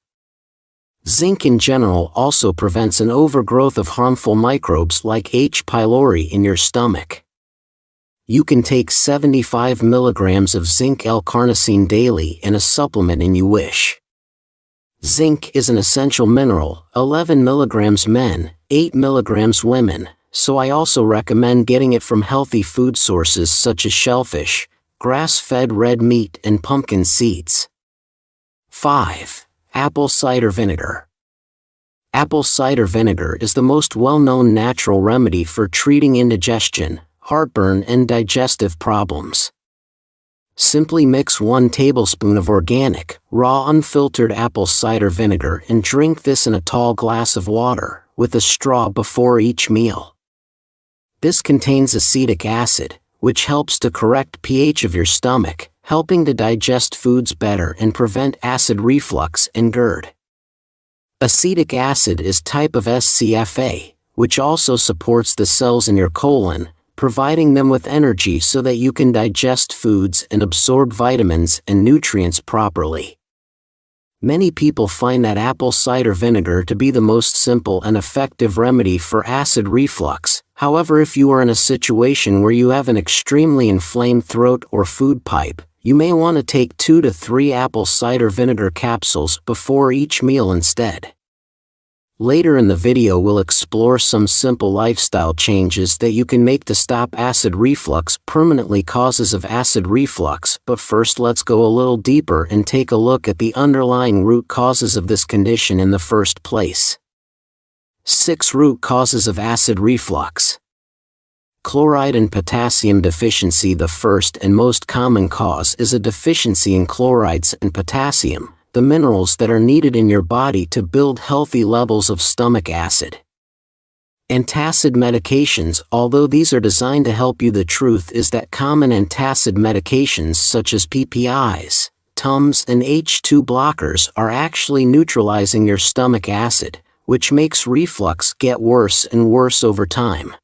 Zinc in general also prevents an overgrowth of harmful microbes like H. pylori in your stomach. You can take 75 milligrams of zinc L-carnosine daily in a supplement if you wish. Zinc is an essential mineral, 11 milligrams men, 8 milligrams women, so I also recommend getting it from healthy food sources such as shellfish, grass-fed red meat, and pumpkin seeds. 5. Apple cider vinegar. Apple cider vinegar is the most well-known natural remedy for treating indigestion, heartburn, and digestive problems. Simply mix 1 tablespoon of organic, raw, unfiltered apple cider vinegar and drink this in a tall glass of water, with a straw before each meal. This contains acetic acid, which helps to correct pH of your stomach, helping to digest foods better and prevent acid reflux and GERD. Acetic acid is type of SCFA, which also supports the cells in your colon, providing them with energy so that you can digest foods and absorb vitamins and nutrients properly. Many people find that apple cider vinegar to be the most simple and effective remedy for acid reflux. However, if you are in a situation where you have an extremely inflamed throat or food pipe, you may want to take 2 to 3 apple cider vinegar capsules before each meal instead. Later in the video, we'll explore some simple lifestyle changes that you can make to stop acid reflux permanently. Causes of acid reflux, but first let's go a little deeper and take a look at the underlying root causes of this condition in the first place. 6 root causes of acid reflux. Chloride and potassium deficiency. The first and most common cause is a deficiency in chlorides and potassium, the minerals that are needed in your body to build healthy levels of stomach acid. Antacid medications. Although these are designed to help you, the truth is that common antacid medications such as PPIs, Tums, and H2 blockers are actually neutralizing your stomach acid, which makes reflux get worse and worse over time.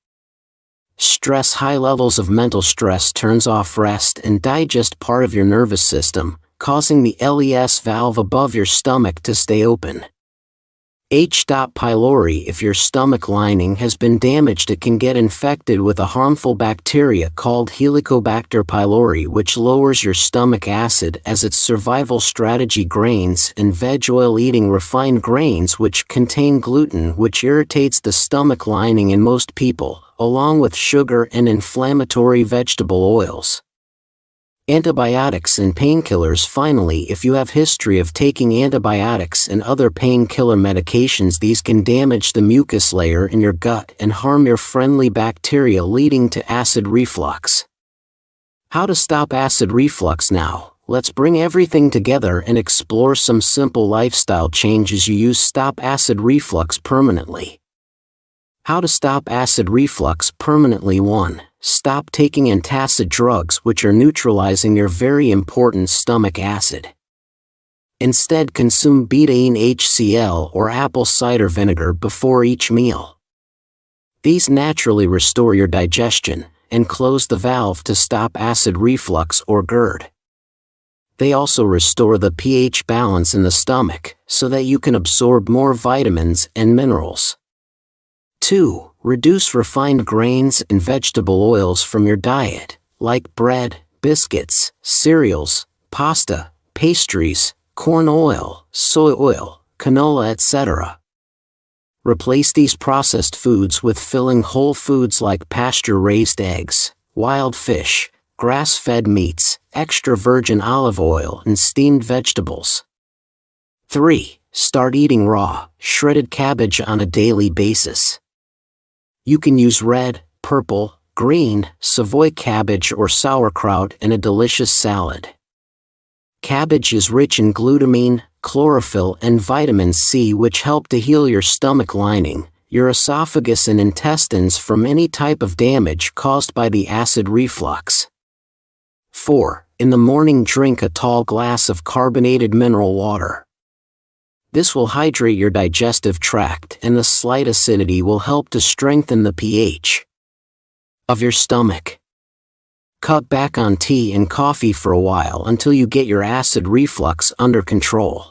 Stress. High levels of mental stress turns off rest and digest part of your nervous system, causing the LES valve above your stomach to stay open. H. pylori. If your stomach lining has been damaged, it can get infected with a harmful bacteria called Helicobacter pylori, which lowers your stomach acid as its survival strategy. Grains and veg oil. Eating refined grains which contain gluten, which irritates the stomach lining in most people, along with sugar and inflammatory vegetable oils. Antibiotics and painkillers. Finally, if you have history of taking antibiotics and other painkiller medications, these can damage the mucus layer in your gut and harm your friendly bacteria, leading to acid reflux. How to stop acid reflux? Now, let's bring everything together and explore some simple lifestyle changes you use to stop acid reflux permanently. How to stop acid reflux permanently. 1. Stop taking antacid drugs, which are neutralizing your very important stomach acid. Instead, consume betaine HCl or apple cider vinegar before each meal. These naturally restore your digestion and close the valve to stop acid reflux or GERD. They also restore the pH balance in the stomach so that you can absorb more vitamins and minerals. 2. Reduce refined grains and vegetable oils from your diet, like bread, biscuits, cereals, pasta, pastries, corn oil, soy oil, canola, etc. Replace these processed foods with filling whole foods like pasture-raised eggs, wild fish, grass-fed meats, extra virgin olive oil, and steamed vegetables. 3. Start eating raw, shredded cabbage on a daily basis. You can use red, purple, green, Savoy cabbage or sauerkraut in a delicious salad. Cabbage is rich in glutamine, chlorophyll, and vitamin C, which help to heal your stomach lining, your esophagus, and intestines from any type of damage caused by the acid reflux. 4. In the morning, drink a tall glass of carbonated mineral water. This will hydrate your digestive tract, and the slight acidity will help to strengthen the pH of your stomach. Cut back on tea and coffee for a while until you get your acid reflux under control.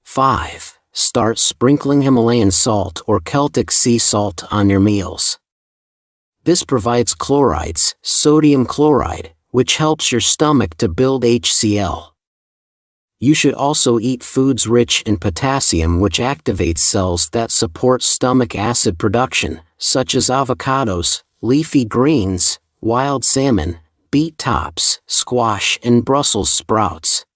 5. Start sprinkling Himalayan salt or Celtic sea salt on your meals. This provides chlorides, sodium chloride, which helps your stomach to build HCl. You should also eat foods rich in potassium, which activates cells that support stomach acid production, such as avocados, leafy greens, wild salmon, beet tops, squash, and Brussels sprouts.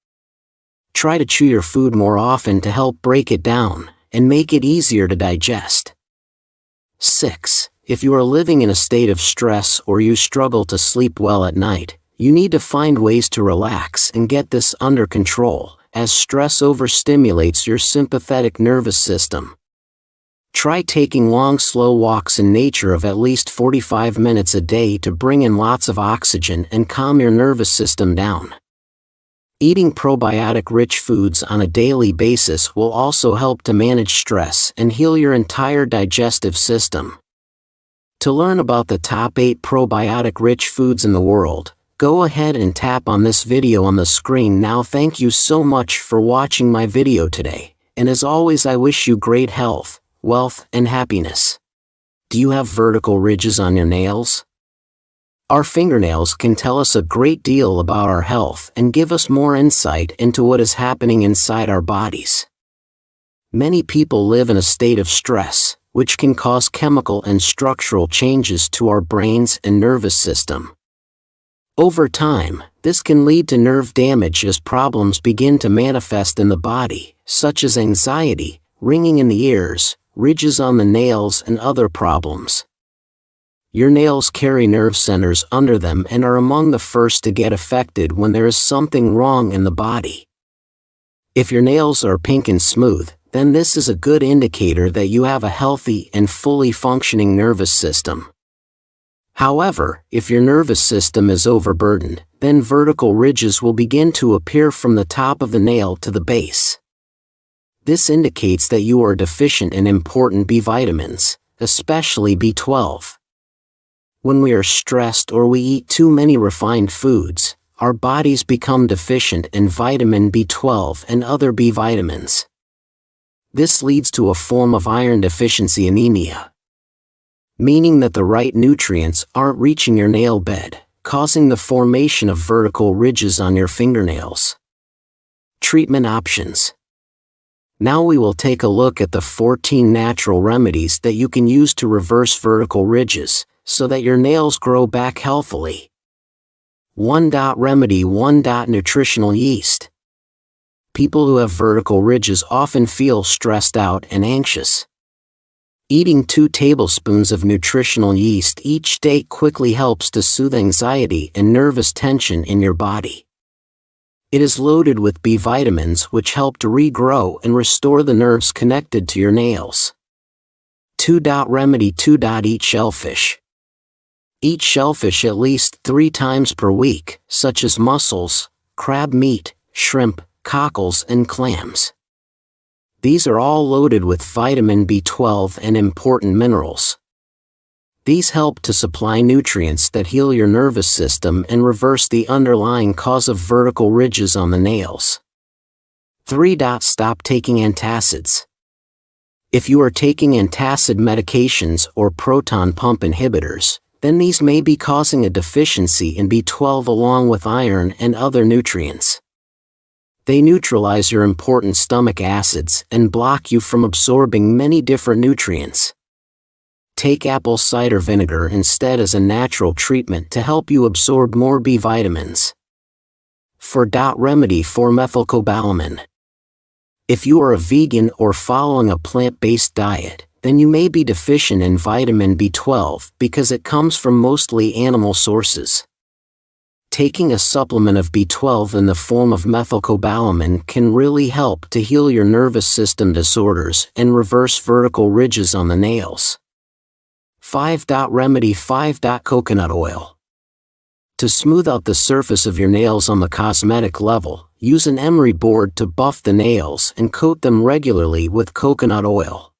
Try to chew your food more often to help break it down and make it easier to digest. 6. If you are living in a state of stress or you struggle to sleep well at night, you need to find ways to relax and get this under control, as stress overstimulates your sympathetic nervous system. Try taking long, slow walks in nature of at least 45 minutes a day to bring in lots of oxygen and calm your nervous system down. Eating probiotic-rich foods on a daily basis will also help to manage stress and heal your entire digestive system. To learn about the top 8 probiotic-rich foods in the world, go ahead and tap on this video on the screen now. Thank you so much for watching my video today, and as always, I wish you great health, wealth, and happiness. Do you have vertical ridges on your nails? Our fingernails can tell us a great deal about our health and give us more insight into what is happening inside our bodies. Many people live in a state of stress, which can cause chemical and structural changes to our brains and nervous system. Over time, this can lead to nerve damage as problems begin to manifest in the body, such as anxiety, ringing in the ears, ridges on the nails, and other problems. Your nails carry nerve centers under them and are among the first to get affected when there is something wrong in the body. If your nails are pink and smooth, then this is a good indicator that you have a healthy and fully functioning nervous system. However, if your nervous system is overburdened, then vertical ridges will begin to appear from the top of the nail to the base. This indicates that you are deficient in important B vitamins, especially B12. When we are stressed or we eat too many refined foods, our bodies become deficient in vitamin B12 and other B vitamins. This leads to a form of iron deficiency anemia, meaning that the right nutrients aren't reaching your nail bed, causing the formation of vertical ridges on your fingernails. Treatment options. Now we will take a look at the 14 natural remedies that you can use to reverse vertical ridges, so that your nails grow back healthily. 1. Remedy 1. Nutritional yeast. People who have vertical ridges often feel stressed out and anxious. Eating 2 tablespoons of nutritional yeast each day quickly helps to soothe anxiety and nervous tension in your body. It is loaded with B vitamins which help to regrow and restore the nerves connected to your nails. 2. Remedy 2. Eat shellfish. Eat shellfish at least 3 times per week, such as mussels, crab meat, shrimp, cockles and clams. These are all loaded with vitamin B12 and important minerals. These help to supply nutrients that heal your nervous system and reverse the underlying cause of vertical ridges on the nails. 3. Stop taking antacids. If you are taking antacid medications or proton pump inhibitors, then these may be causing a deficiency in B12 along with iron and other nutrients. They neutralize your important stomach acids and block you from absorbing many different nutrients. Take apple cider vinegar instead as a natural treatment to help you absorb more B vitamins. 4. Remedy for methylcobalamin. If you are a vegan or following a plant-based diet, then you may be deficient in vitamin B12 because it comes from mostly animal sources. Taking a supplement of B12 in the form of methylcobalamin can really help to heal your nervous system disorders and reverse vertical ridges on the nails. 5. Remedy. 5. Coconut oil. To smooth out the surface of your nails on the cosmetic level, use an emery board to buff the nails and coat them regularly with coconut oil.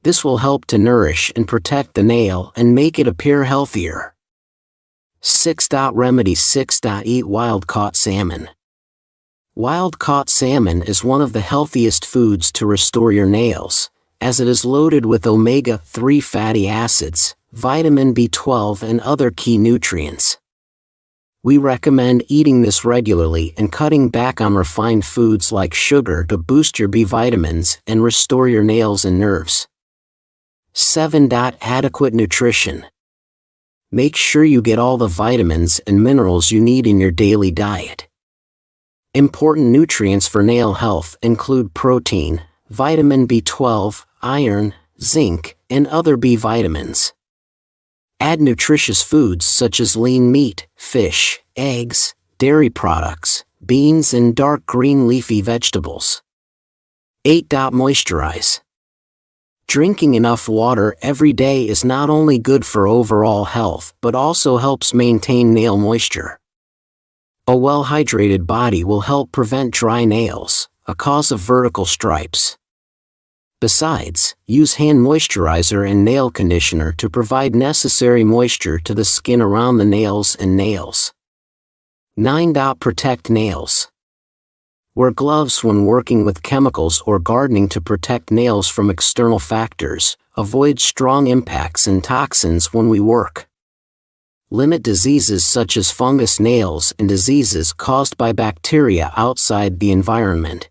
This will help to nourish and protect the nail and make it appear healthier. 6. Remedy. 6. Eat wild-caught salmon. Wild-caught salmon is one of the healthiest foods to restore your nails, as it is loaded with omega-3 fatty acids, vitamin B12 and other key nutrients. We recommend eating this regularly and cutting back on refined foods like sugar to boost your B vitamins and restore your nails and nerves. 7. Adequate nutrition. Make sure you get all the vitamins and minerals you need in your daily diet. Important nutrients for nail health include protein, vitamin B12, iron, zinc, and other B vitamins. Add nutritious foods such as lean meat, fish, eggs, dairy products, beans, and dark green leafy vegetables. 8. Moisturize. Drinking enough water every day is not only good for overall health but also helps maintain nail moisture. A well-hydrated body will help prevent dry nails, a cause of vertical stripes. Besides, use hand moisturizer and nail conditioner to provide necessary moisture to the skin around the nails and nails. 9. Protect nails. Wear gloves when working with chemicals or gardening to protect nails from external factors. Avoid strong impacts and toxins when we work. Limit diseases such as fungus nails and diseases caused by bacteria outside the environment.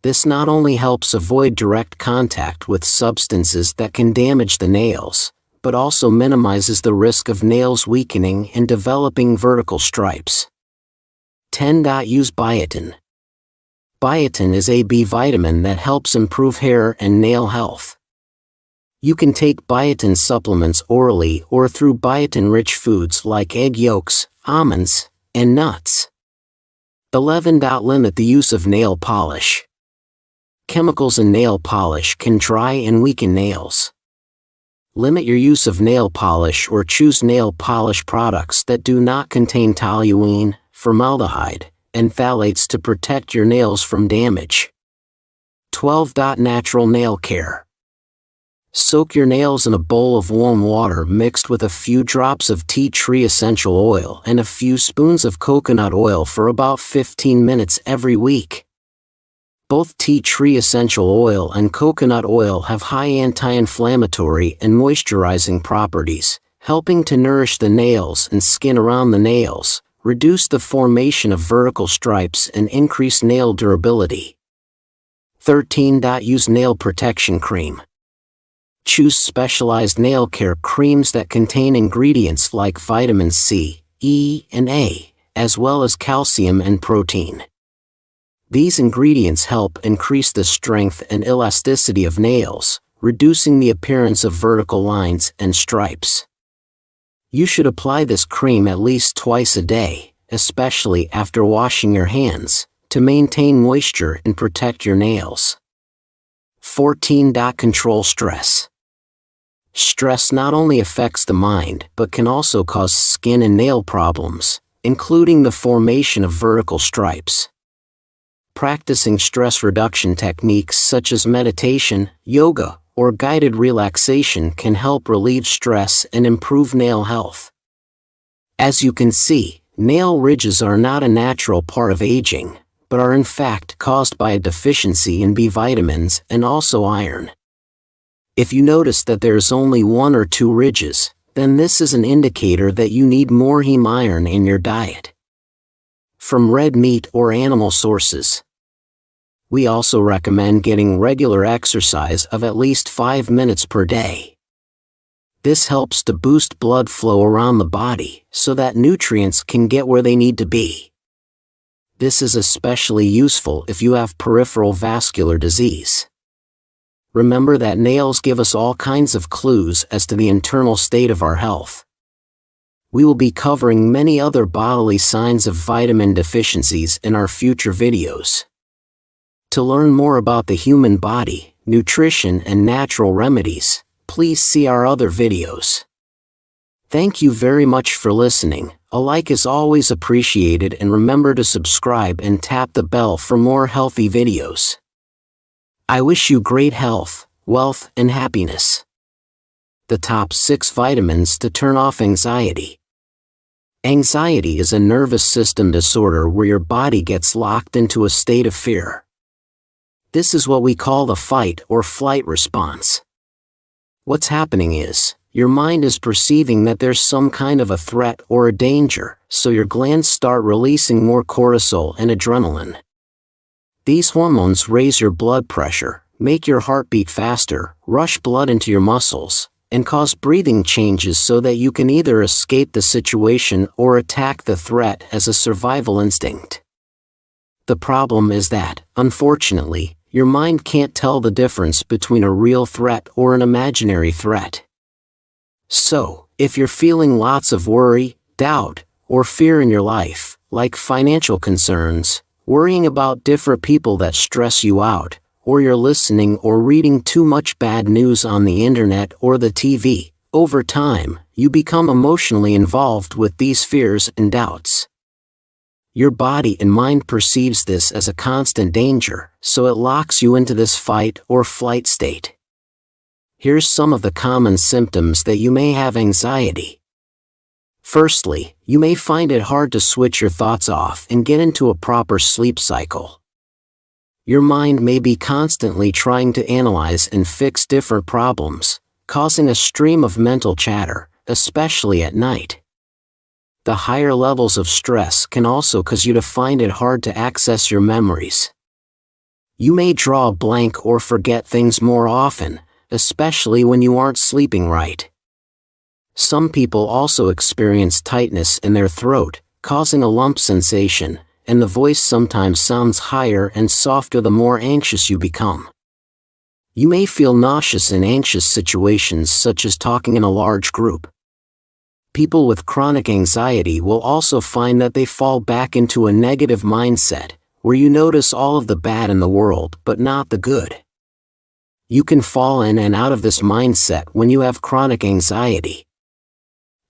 This not only helps avoid direct contact with substances that can damage the nails, but also minimizes the risk of nails weakening and developing vertical stripes. 10. Use biotin. Biotin is a B vitamin that helps improve hair and nail health. You can take biotin supplements orally or through biotin-rich foods like egg yolks, almonds, and nuts. 11. Limit the use of nail polish. Chemicals in nail polish can dry and weaken nails. Limit your use of nail polish or choose nail polish products that do not contain toluene, formaldehyde, and phthalates to protect your nails from damage. 12. Natural nail care. Soak your nails in a bowl of warm water mixed with a few drops of tea tree essential oil and a few spoons of coconut oil for about 15 minutes every week. Both tea tree essential oil and coconut oil have high anti-inflammatory and moisturizing properties, helping to nourish the nails and skin around the nails, reduce the formation of vertical stripes, and increase nail durability. 13. Use nail protection cream. Choose specialized nail care creams that contain ingredients like vitamins C, E, and A, as well as calcium and protein. These ingredients help increase the strength and elasticity of nails, reducing the appearance of vertical lines and stripes. You should apply this cream at least twice a day, especially after washing your hands, to maintain moisture and protect your nails. 14. Control stress. Stress not only affects the mind but can also cause skin and nail problems, including the formation of vertical stripes. practicing stress reduction techniques such as meditation, yoga, or guided relaxation can help relieve stress and improve nail health. As you can see, nail ridges are not a natural part of aging, but are in fact caused by a deficiency in B vitamins and also iron. If you notice that there is only 1 or 2 ridges, then this is an indicator that you need more heme iron in your diet from red meat or animal sources. We also recommend getting regular exercise of at least 5 minutes per day. This helps to boost blood flow around the body so that nutrients can get where they need to be. This is especially useful if you have peripheral vascular disease. Remember that nails give us all kinds of clues as to the internal state of our health. We will be covering many other bodily signs of vitamin deficiencies in our future videos. To learn more about the human body, nutrition, and natural remedies, please see our other videos. Thank you very much for listening. A like is always appreciated, and remember to subscribe and tap the bell for more healthy videos. I wish you great health, wealth, and happiness. The top 6 vitamins to turn off anxiety. Anxiety is a nervous system disorder where your body gets locked into a state of fear. This is what we call the fight or flight response. What's happening is, your mind is perceiving that there's some kind of a threat or a danger, so your glands start releasing more cortisol and adrenaline. These hormones raise your blood pressure, make your heart beat faster, rush blood into your muscles, and cause breathing changes so that you can either escape the situation or attack the threat as a survival instinct. The problem is that, unfortunately, your mind can't tell the difference between a real threat or an imaginary threat. So, if you're feeling lots of worry, doubt, or fear in your life, like financial concerns, worrying about different people that stress you out, or you're listening or reading too much bad news on the internet or the TV, over time, you become emotionally involved with these fears and doubts. Your body and mind perceives this as a constant danger, so it locks you into this fight or flight state. Here's some of the common symptoms that you may have anxiety. Firstly, you may find it hard to switch your thoughts off and get into a proper sleep cycle. Your mind may be constantly trying to analyze and fix different problems, causing a stream of mental chatter, especially at night. The higher levels of stress can also cause you to find it hard to access your memories. You may draw a blank or forget things more often, especially when you aren't sleeping right. Some people also experience tightness in their throat, causing a lump sensation, and the voice sometimes sounds higher and softer the more anxious you become. You may feel nauseous in anxious situations such as talking in a large group. People with chronic anxiety will also find that they fall back into a negative mindset, where you notice all of the bad in the world but not the good. You can fall in and out of this mindset when you have chronic anxiety.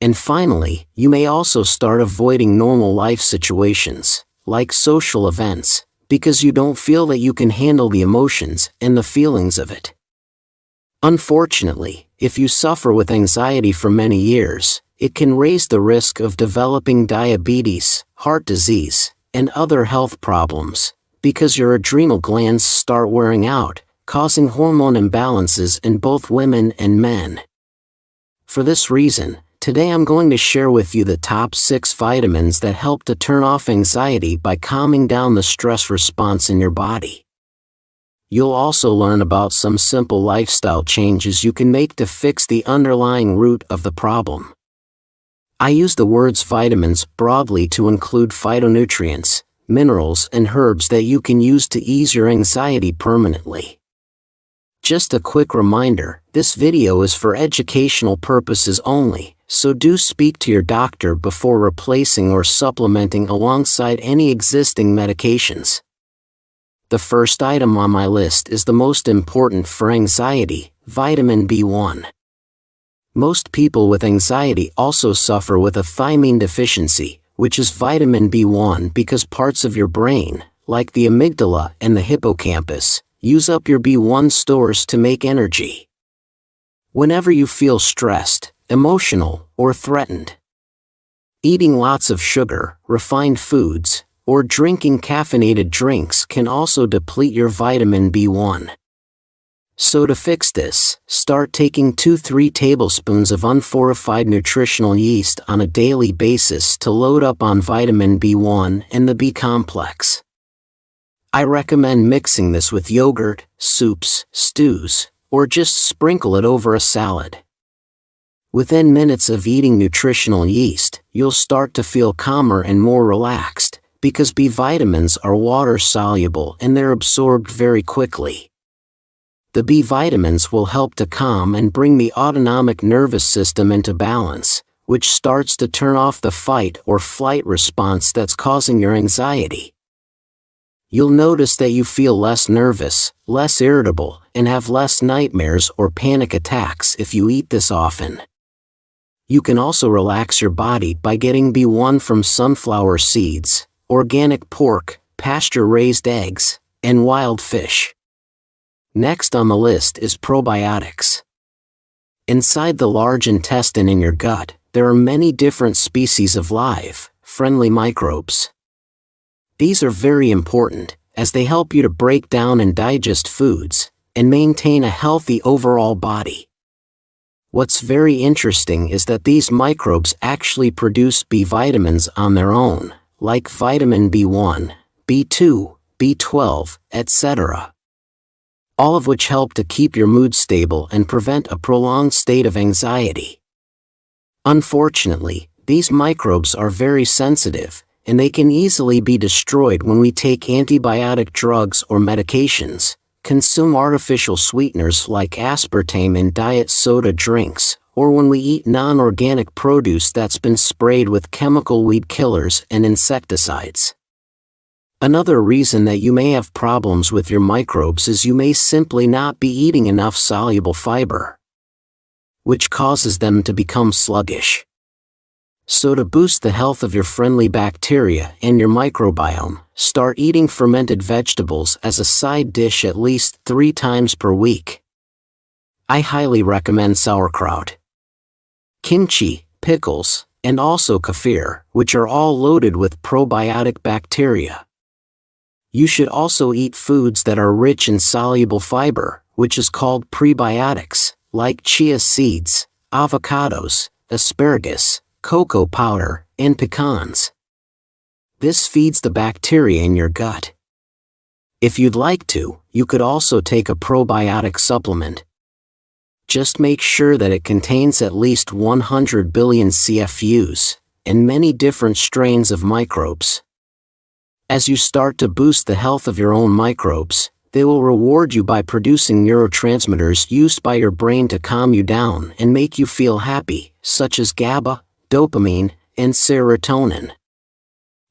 And finally, you may also start avoiding normal life situations, like social events, because you don't feel that you can handle the emotions and the feelings of it. Unfortunately, if you suffer with anxiety for many years, it can raise the risk of developing diabetes, heart disease, and other health problems, because your adrenal glands start wearing out, causing hormone imbalances in both women and men. For this reason, today I'm going to share with you the top 6 vitamins that help to turn off anxiety by calming down the stress response in your body. You'll also learn about some simple lifestyle changes you can make to fix the underlying root of the problem. I use the words vitamins broadly to include phytonutrients, minerals, and herbs that you can use to ease your anxiety permanently. Just a quick reminder, this video is for educational purposes only, so do speak to your doctor before replacing or supplementing alongside any existing medications. The first item on my list is the most important for anxiety, vitamin B1. Most people with anxiety also suffer with a thiamine deficiency, which is vitamin B1 because parts of your brain, like the amygdala and the hippocampus, use up your B1 stores to make energy. Whenever you feel stressed, emotional, or threatened, eating lots of sugar, refined foods, or drinking caffeinated drinks can also deplete your vitamin B1. So to fix this, start taking 2-3 tablespoons of unfortified nutritional yeast on a daily basis to load up on vitamin B1 and the B complex. I recommend mixing this with yogurt, soups, stews, or just sprinkle it over a salad. Within minutes of eating nutritional yeast, you'll start to feel calmer and more relaxed, because B vitamins are water-soluble and they're absorbed very quickly. The B vitamins will help to calm and bring the autonomic nervous system into balance, which starts to turn off the fight or flight response that's causing your anxiety. You'll notice that you feel less nervous, less irritable, and have less nightmares or panic attacks if you eat this often. You can also relax your body by getting B1 from sunflower seeds, organic pork, pasture-raised eggs, and wild fish. Next on the list is probiotics. Inside the large intestine in your gut, there are many different species of live, friendly microbes. These are very important, as they help you to break down and digest foods, and maintain a healthy overall body. What's very interesting is that these microbes actually produce B vitamins on their own, like vitamin B1, B2, B12, etc. All of which help to keep your mood stable and prevent a prolonged state of anxiety. Unfortunately, these microbes are very sensitive, and they can easily be destroyed when we take antibiotic drugs or medications, consume artificial sweeteners like aspartame in diet soda drinks, or when we eat non-organic produce that's been sprayed with chemical weed killers and insecticides. Another reason that you may have problems with your microbes is you may simply not be eating enough soluble fiber, which causes them to become sluggish. So to boost the health of your friendly bacteria and your microbiome, start eating fermented vegetables as a side dish at least 3 times per week. I highly recommend sauerkraut, kimchi, pickles, and also kefir, which are all loaded with probiotic bacteria. You should also eat foods that are rich in soluble fiber, which is called prebiotics, like chia seeds, avocados, asparagus, cocoa powder, and pecans. This feeds the bacteria in your gut. If you'd like to, you could also take a probiotic supplement. Just make sure that it contains at least 100 billion CFUs, and many different strains of microbes. As you start to boost the health of your own microbes, they will reward you by producing neurotransmitters used by your brain to calm you down and make you feel happy, such as GABA, dopamine, and serotonin.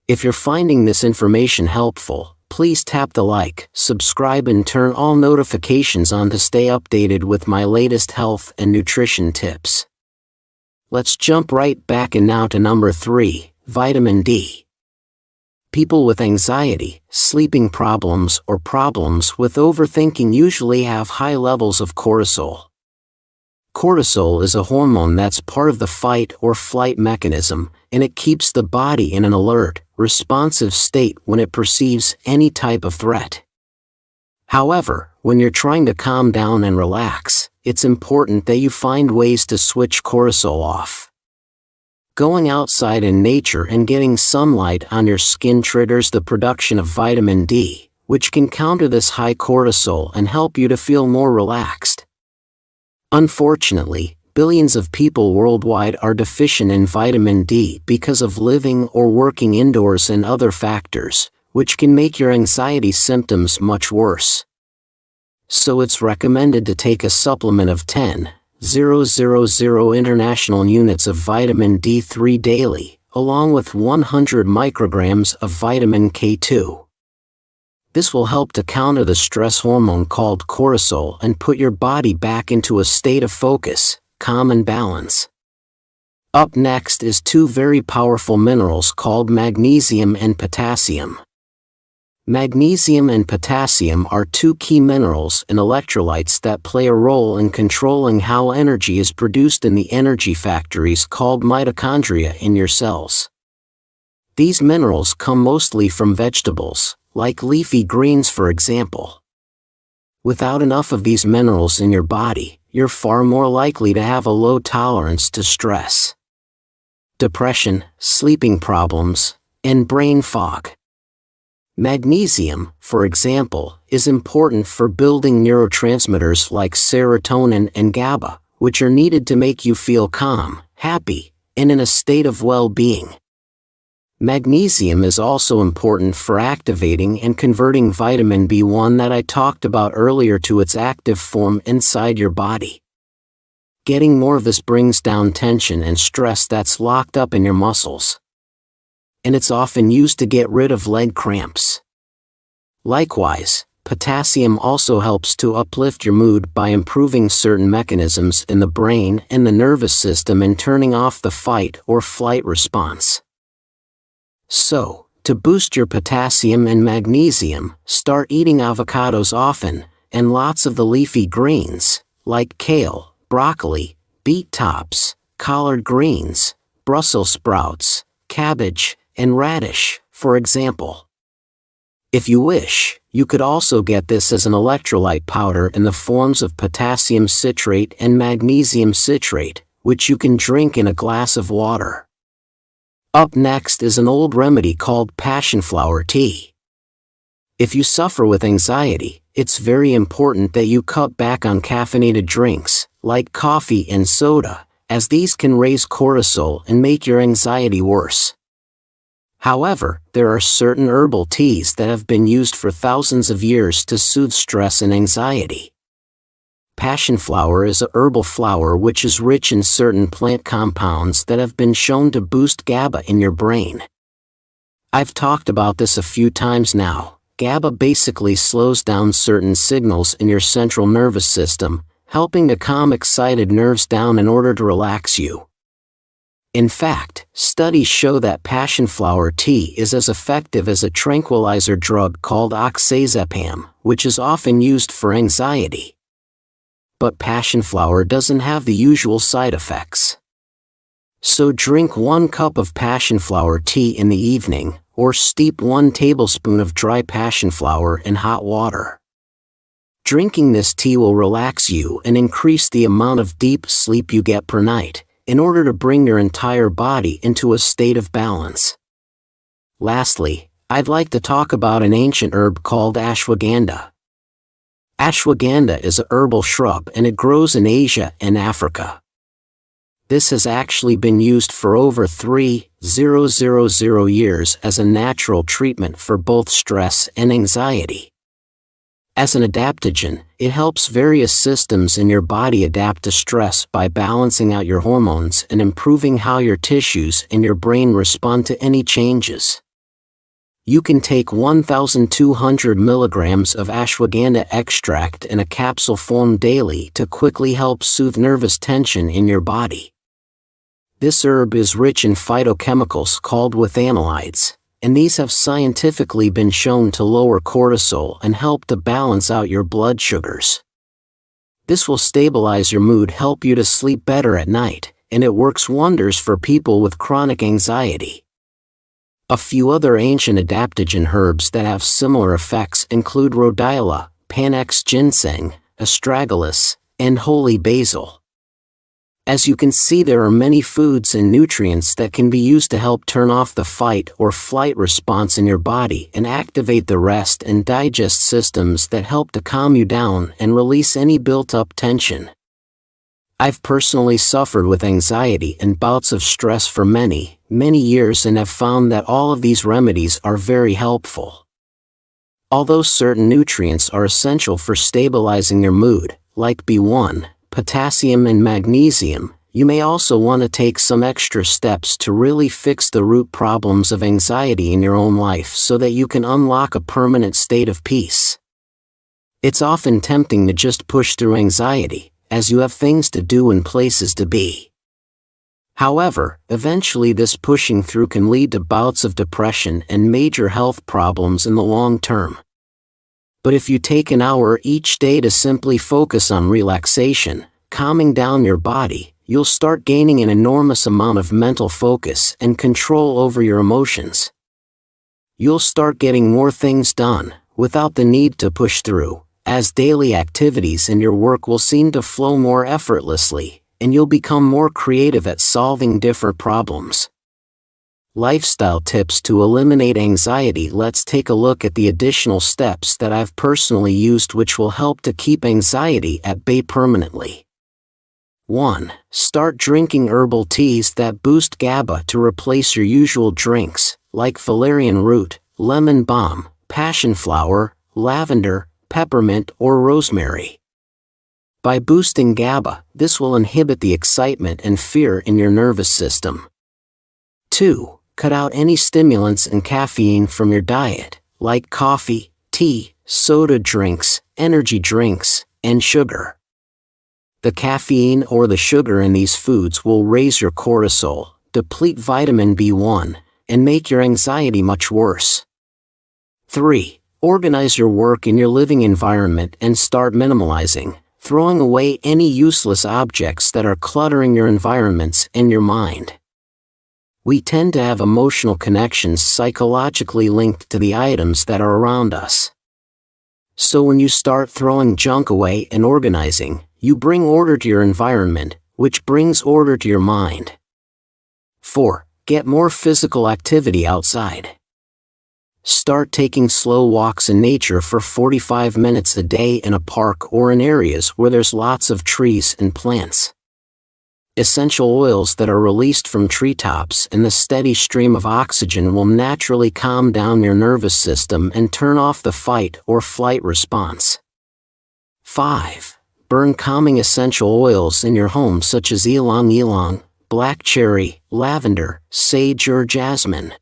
If you're finding this information helpful, please tap the like, subscribe, and turn all notifications on to stay updated with my latest health and nutrition tips. Let's jump right back and now to number 3, vitamin D. People with anxiety, sleeping problems, or problems with overthinking usually have high levels of cortisol. Cortisol is a hormone that's part of the fight or flight mechanism, and it keeps the body in an alert, responsive state when it perceives any type of threat. However, when you're trying to calm down and relax, it's important that you find ways to switch cortisol off. Going outside in nature and getting sunlight on your skin triggers the production of vitamin D, which can counter this high cortisol and help you to feel more relaxed. Unfortunately, billions of people worldwide are deficient in vitamin D because of living or working indoors and other factors, which can make your anxiety symptoms much worse. So it's recommended to take a supplement of 10,000 international units of vitamin D3 daily, along with 100 micrograms of vitamin K2. This will help to counter the stress hormone called cortisol and put your body back into a state of focus, calm, and balance. Up next is 2 very powerful minerals called magnesium and potassium. Magnesium and potassium are two key minerals and electrolytes that play a role in controlling how energy is produced in the energy factories called mitochondria in your cells. These minerals come mostly from vegetables, like leafy greens for example. Without enough of these minerals in your body, you're far more likely to have a low tolerance to stress, depression, sleeping problems, and brain fog. Magnesium, for example, is important for building neurotransmitters like serotonin and GABA, which are needed to make you feel calm, happy, and in a state of well-being. Magnesium is also important for activating and converting vitamin B1 that I talked about earlier to its active form inside your body. Getting more of this brings down tension and stress that's locked up in your muscles. And it's often used to get rid of leg cramps. Likewise, potassium also helps to uplift your mood by improving certain mechanisms in the brain and the nervous system and turning off the fight or flight response. So, to boost your potassium and magnesium, start eating avocados often, and lots of the leafy greens, like kale, broccoli, beet tops, collard greens, Brussels sprouts, cabbage, and radish, for example. If you wish, you could also get this as an electrolyte powder in the forms of potassium citrate and magnesium citrate, which you can drink in a glass of water. Up next is an old remedy called passionflower tea. If you suffer with anxiety, it's very important that you cut back on caffeinated drinks, like coffee and soda, as these can raise cortisol and make your anxiety worse. However, there are certain herbal teas that have been used for thousands of years to soothe stress and anxiety. Passionflower is a herbal flower which is rich in certain plant compounds that have been shown to boost GABA in your brain. I've talked about this a few times now. GABA basically slows down certain signals in your central nervous system, helping to calm excited nerves down in order to relax you. In fact, studies show that passionflower tea is as effective as a tranquilizer drug called oxazepam, which is often used for anxiety. But passionflower doesn't have the usual side effects. So drink 1 cup of passionflower tea in the evening, or steep 1 tablespoon of dry passionflower in hot water. Drinking this tea will relax you and increase the amount of deep sleep you get per night, in order to bring your entire body into a state of balance. Lastly, I'd like to talk about an ancient herb called ashwagandha. Ashwagandha is a herbal shrub and it grows in Asia and Africa. This has actually been used for over 3,000 years as a natural treatment for both stress and anxiety. As an adaptogen, it helps various systems in your body adapt to stress by balancing out your hormones and improving how your tissues and your brain respond to any changes. You can take 1,200 milligrams of ashwagandha extract in a capsule form daily to quickly help soothe nervous tension in your body. This herb is rich in phytochemicals called withanolides, and these have scientifically been shown to lower cortisol and help to balance out your blood sugars. This will stabilize your mood, help you to sleep better at night, and it works wonders for people with chronic anxiety. A few other ancient adaptogen herbs that have similar effects include rhodiola, panax ginseng, astragalus, and holy basil. As you can see, there are many foods and nutrients that can be used to help turn off the fight or flight response in your body and activate the rest and digest systems that help to calm you down and release any built-up tension. I've personally suffered with anxiety and bouts of stress for many, many years and have found that all of these remedies are very helpful. Although certain nutrients are essential for stabilizing your mood, like B1, potassium and magnesium, you may also want to take some extra steps to really fix the root problems of anxiety in your own life so that you can unlock a permanent state of peace. It's often tempting to just push through anxiety, as you have things to do and places to be. However, eventually this pushing through can lead to bouts of depression and major health problems in the long term. But if you take an hour each day to simply focus on relaxation, calming down your body, you'll start gaining an enormous amount of mental focus and control over your emotions. You'll start getting more things done, without the need to push through, as daily activities and your work will seem to flow more effortlessly, and you'll become more creative at solving different problems. Lifestyle tips to eliminate anxiety. Let's take a look at the additional steps that I've personally used which will help to keep anxiety at bay permanently. 1. Start drinking herbal teas that boost GABA to replace your usual drinks, like valerian root, lemon balm, passion flower, lavender, peppermint, or rosemary. By boosting GABA, this will inhibit the excitement and fear in your nervous system. 2. Cut out any stimulants and caffeine from your diet, like coffee, tea, soda drinks, energy drinks, and sugar. The caffeine or the sugar in these foods will raise your cortisol, deplete vitamin B1, and make your anxiety much worse. 3. Organize your work in your living environment and start minimalizing, throwing away any useless objects that are cluttering your environments and your mind. We tend to have emotional connections psychologically linked to the items that are around us. So when you start throwing junk away and organizing, you bring order to your environment, which brings order to your mind. 4. Get more physical activity outside. Start taking slow walks in nature for 45 minutes a day in a park or in areas where there's lots of trees and plants. Essential oils that are released from treetops and the steady stream of oxygen will naturally calm down your nervous system and turn off the fight or flight response. 5. Burn calming essential oils in your home such as ylang ylang, black cherry, lavender, sage or jasmine.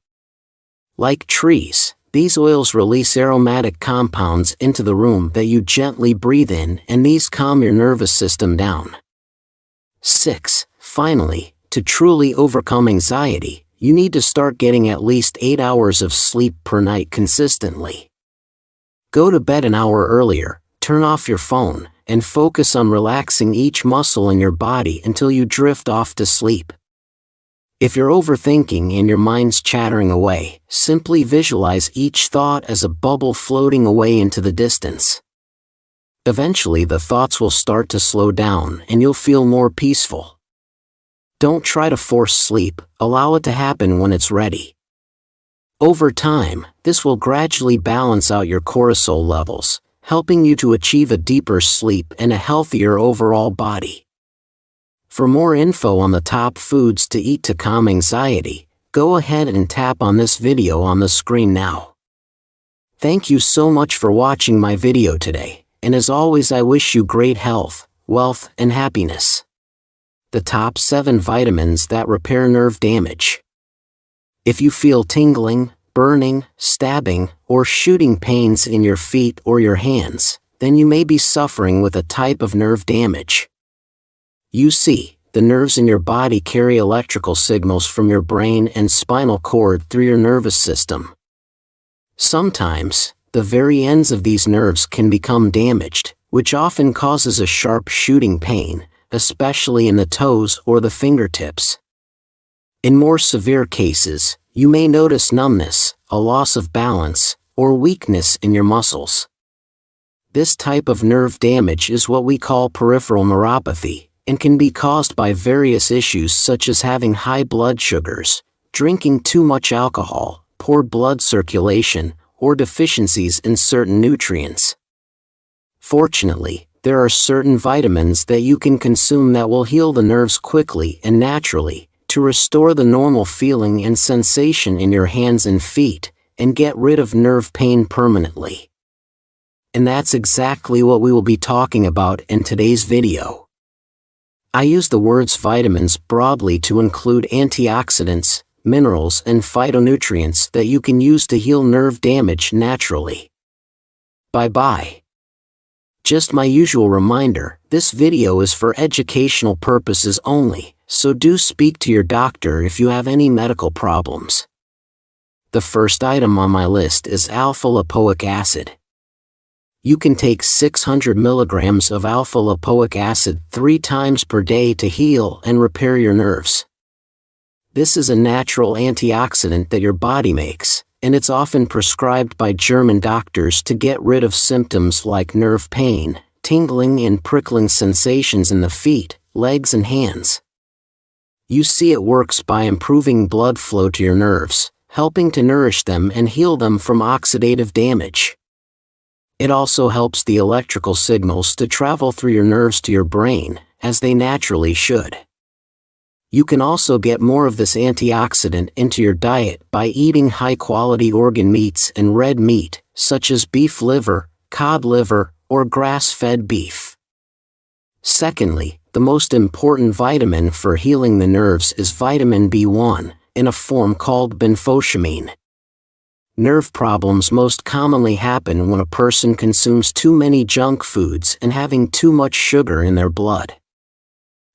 Like trees, these oils release aromatic compounds into the room that you gently breathe in, and these calm your nervous system down. 6. Finally, to truly overcome anxiety, you need to start getting at least 8 hours of sleep per night consistently. Go to bed an hour earlier, turn off your phone, and focus on relaxing each muscle in your body until you drift off to sleep. If you're overthinking and your mind's chattering away, simply visualize each thought as a bubble floating away into the distance. Eventually the thoughts will start to slow down and you'll feel more peaceful. Don't try to force sleep, allow it to happen when it's ready. Over time, this will gradually balance out your cortisol levels, helping you to achieve a deeper sleep and a healthier overall body. For more info on the top foods to eat to calm anxiety, go ahead and tap on this video on the screen now. Thank you so much for watching my video today. And as always, I wish you great health, wealth, and happiness. The top 7 vitamins that repair nerve damage. If you feel tingling, burning, stabbing, or shooting pains in your feet or your hands, then you may be suffering with a type of nerve damage. You see, the nerves in your body carry electrical signals from your brain and spinal cord through your nervous system. Sometimes, the very ends of these nerves can become damaged, which often causes a sharp shooting pain, especially in the toes or the fingertips. In more severe cases, you may notice numbness, a loss of balance, or weakness in your muscles. This type of nerve damage is what we call peripheral neuropathy, and can be caused by various issues such as having high blood sugars, drinking too much alcohol, poor blood circulation, or deficiencies in certain nutrients. Fortunately, there are certain vitamins that you can consume that will heal the nerves quickly and naturally, to restore the normal feeling and sensation in your hands and feet, and get rid of nerve pain permanently. And that's exactly what we will be talking about in today's video. I use the words vitamins broadly to include antioxidants, minerals and phytonutrients that you can use to heal nerve damage naturally. Bye-bye. Just my usual reminder, this video is for educational purposes only, so do speak to your doctor if you have any medical problems. The first item on my list is alpha-lipoic acid. You can take 600 milligrams of alpha-lipoic acid 3 times per day to heal and repair your nerves. This is a natural antioxidant that your body makes, and it's often prescribed by German doctors to get rid of symptoms like nerve pain, tingling and prickling sensations in the feet, legs and hands. You see, it works by improving blood flow to your nerves, helping to nourish them and heal them from oxidative damage. It also helps the electrical signals to travel through your nerves to your brain, as they naturally should. You can also get more of this antioxidant into your diet by eating high-quality organ meats and red meat, such as beef liver, cod liver, or grass-fed beef. Secondly, the most important vitamin for healing the nerves is vitamin B1, in a form called benfotiamine. Nerve problems most commonly happen when a person consumes too many junk foods and having too much sugar in their blood.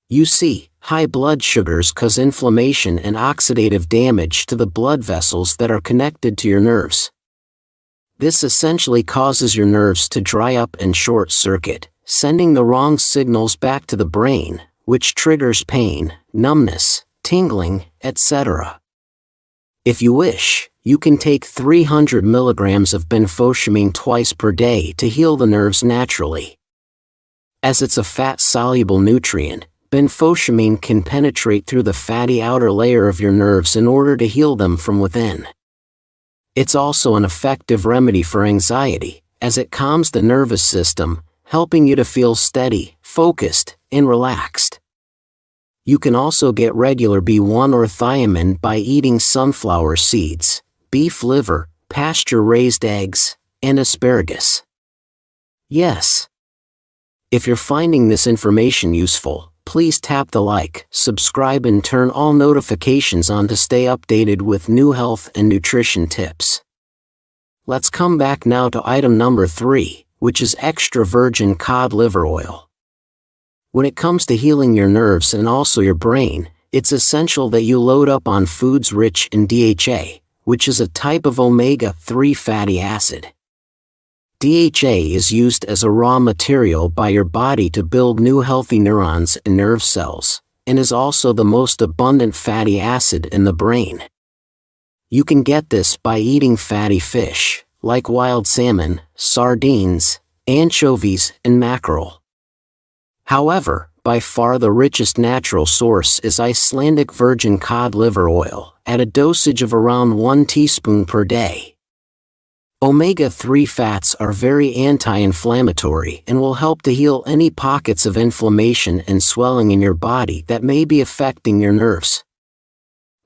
You see, high blood sugars cause inflammation and oxidative damage to the blood vessels that are connected to your nerves. This essentially causes your nerves to dry up and short-circuit, sending the wrong signals back to the brain, which triggers pain, numbness, tingling, etc. If you wish, you can take 300 milligrams of benfotiamine twice per day to heal the nerves naturally. As it's a fat-soluble nutrient, benfotiamine can penetrate through the fatty outer layer of your nerves in order to heal them from within. It's also an effective remedy for anxiety, as it calms the nervous system, helping you to feel steady, focused, and relaxed. You can also get regular B1 or thiamine by eating sunflower seeds, beef liver, pasture-raised eggs, and asparagus. Yes. If you're finding this information useful, please tap the like, subscribe and turn all notifications on to stay updated with new health and nutrition tips. Let's come back now to item number 3, which is extra virgin cod liver oil. When it comes to healing your nerves and also your brain, it's essential that you load up on foods rich in DHA, which is a type of omega-3 fatty acid. DHA is used as a raw material by your body to build new healthy neurons and nerve cells, and is also the most abundant fatty acid in the brain. You can get this by eating fatty fish, like wild salmon, sardines, anchovies, and mackerel. However, by far the richest natural source is Icelandic virgin cod liver oil, at a dosage of around 1 teaspoon per day. Omega-3 fats are very anti-inflammatory and will help to heal any pockets of inflammation and swelling in your body that may be affecting your nerves.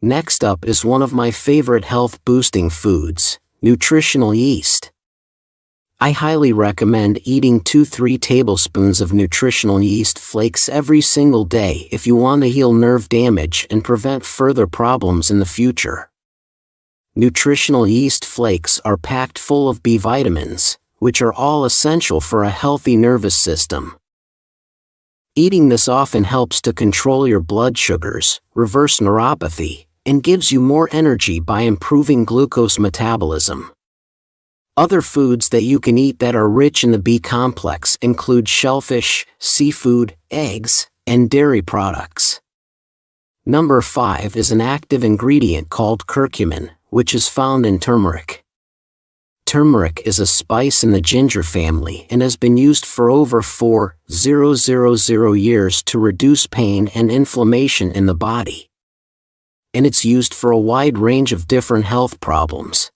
Next up is one of my favorite health-boosting foods, nutritional yeast. I highly recommend eating 2-3 tablespoons of nutritional yeast flakes every single day if you want to heal nerve damage and prevent further problems in the future. Nutritional yeast flakes are packed full of B vitamins, which are all essential for a healthy nervous system. Eating this often helps to control your blood sugars, reverse neuropathy, and gives you more energy by improving glucose metabolism. Other foods that you can eat that are rich in the B complex include shellfish, seafood, eggs, and dairy products. Number 5 is an active ingredient called curcumin, which is found in turmeric. Turmeric is a spice in the ginger family and has been used for over 4,000 years to reduce pain and inflammation in the body. And it's used for a wide range of different health problems.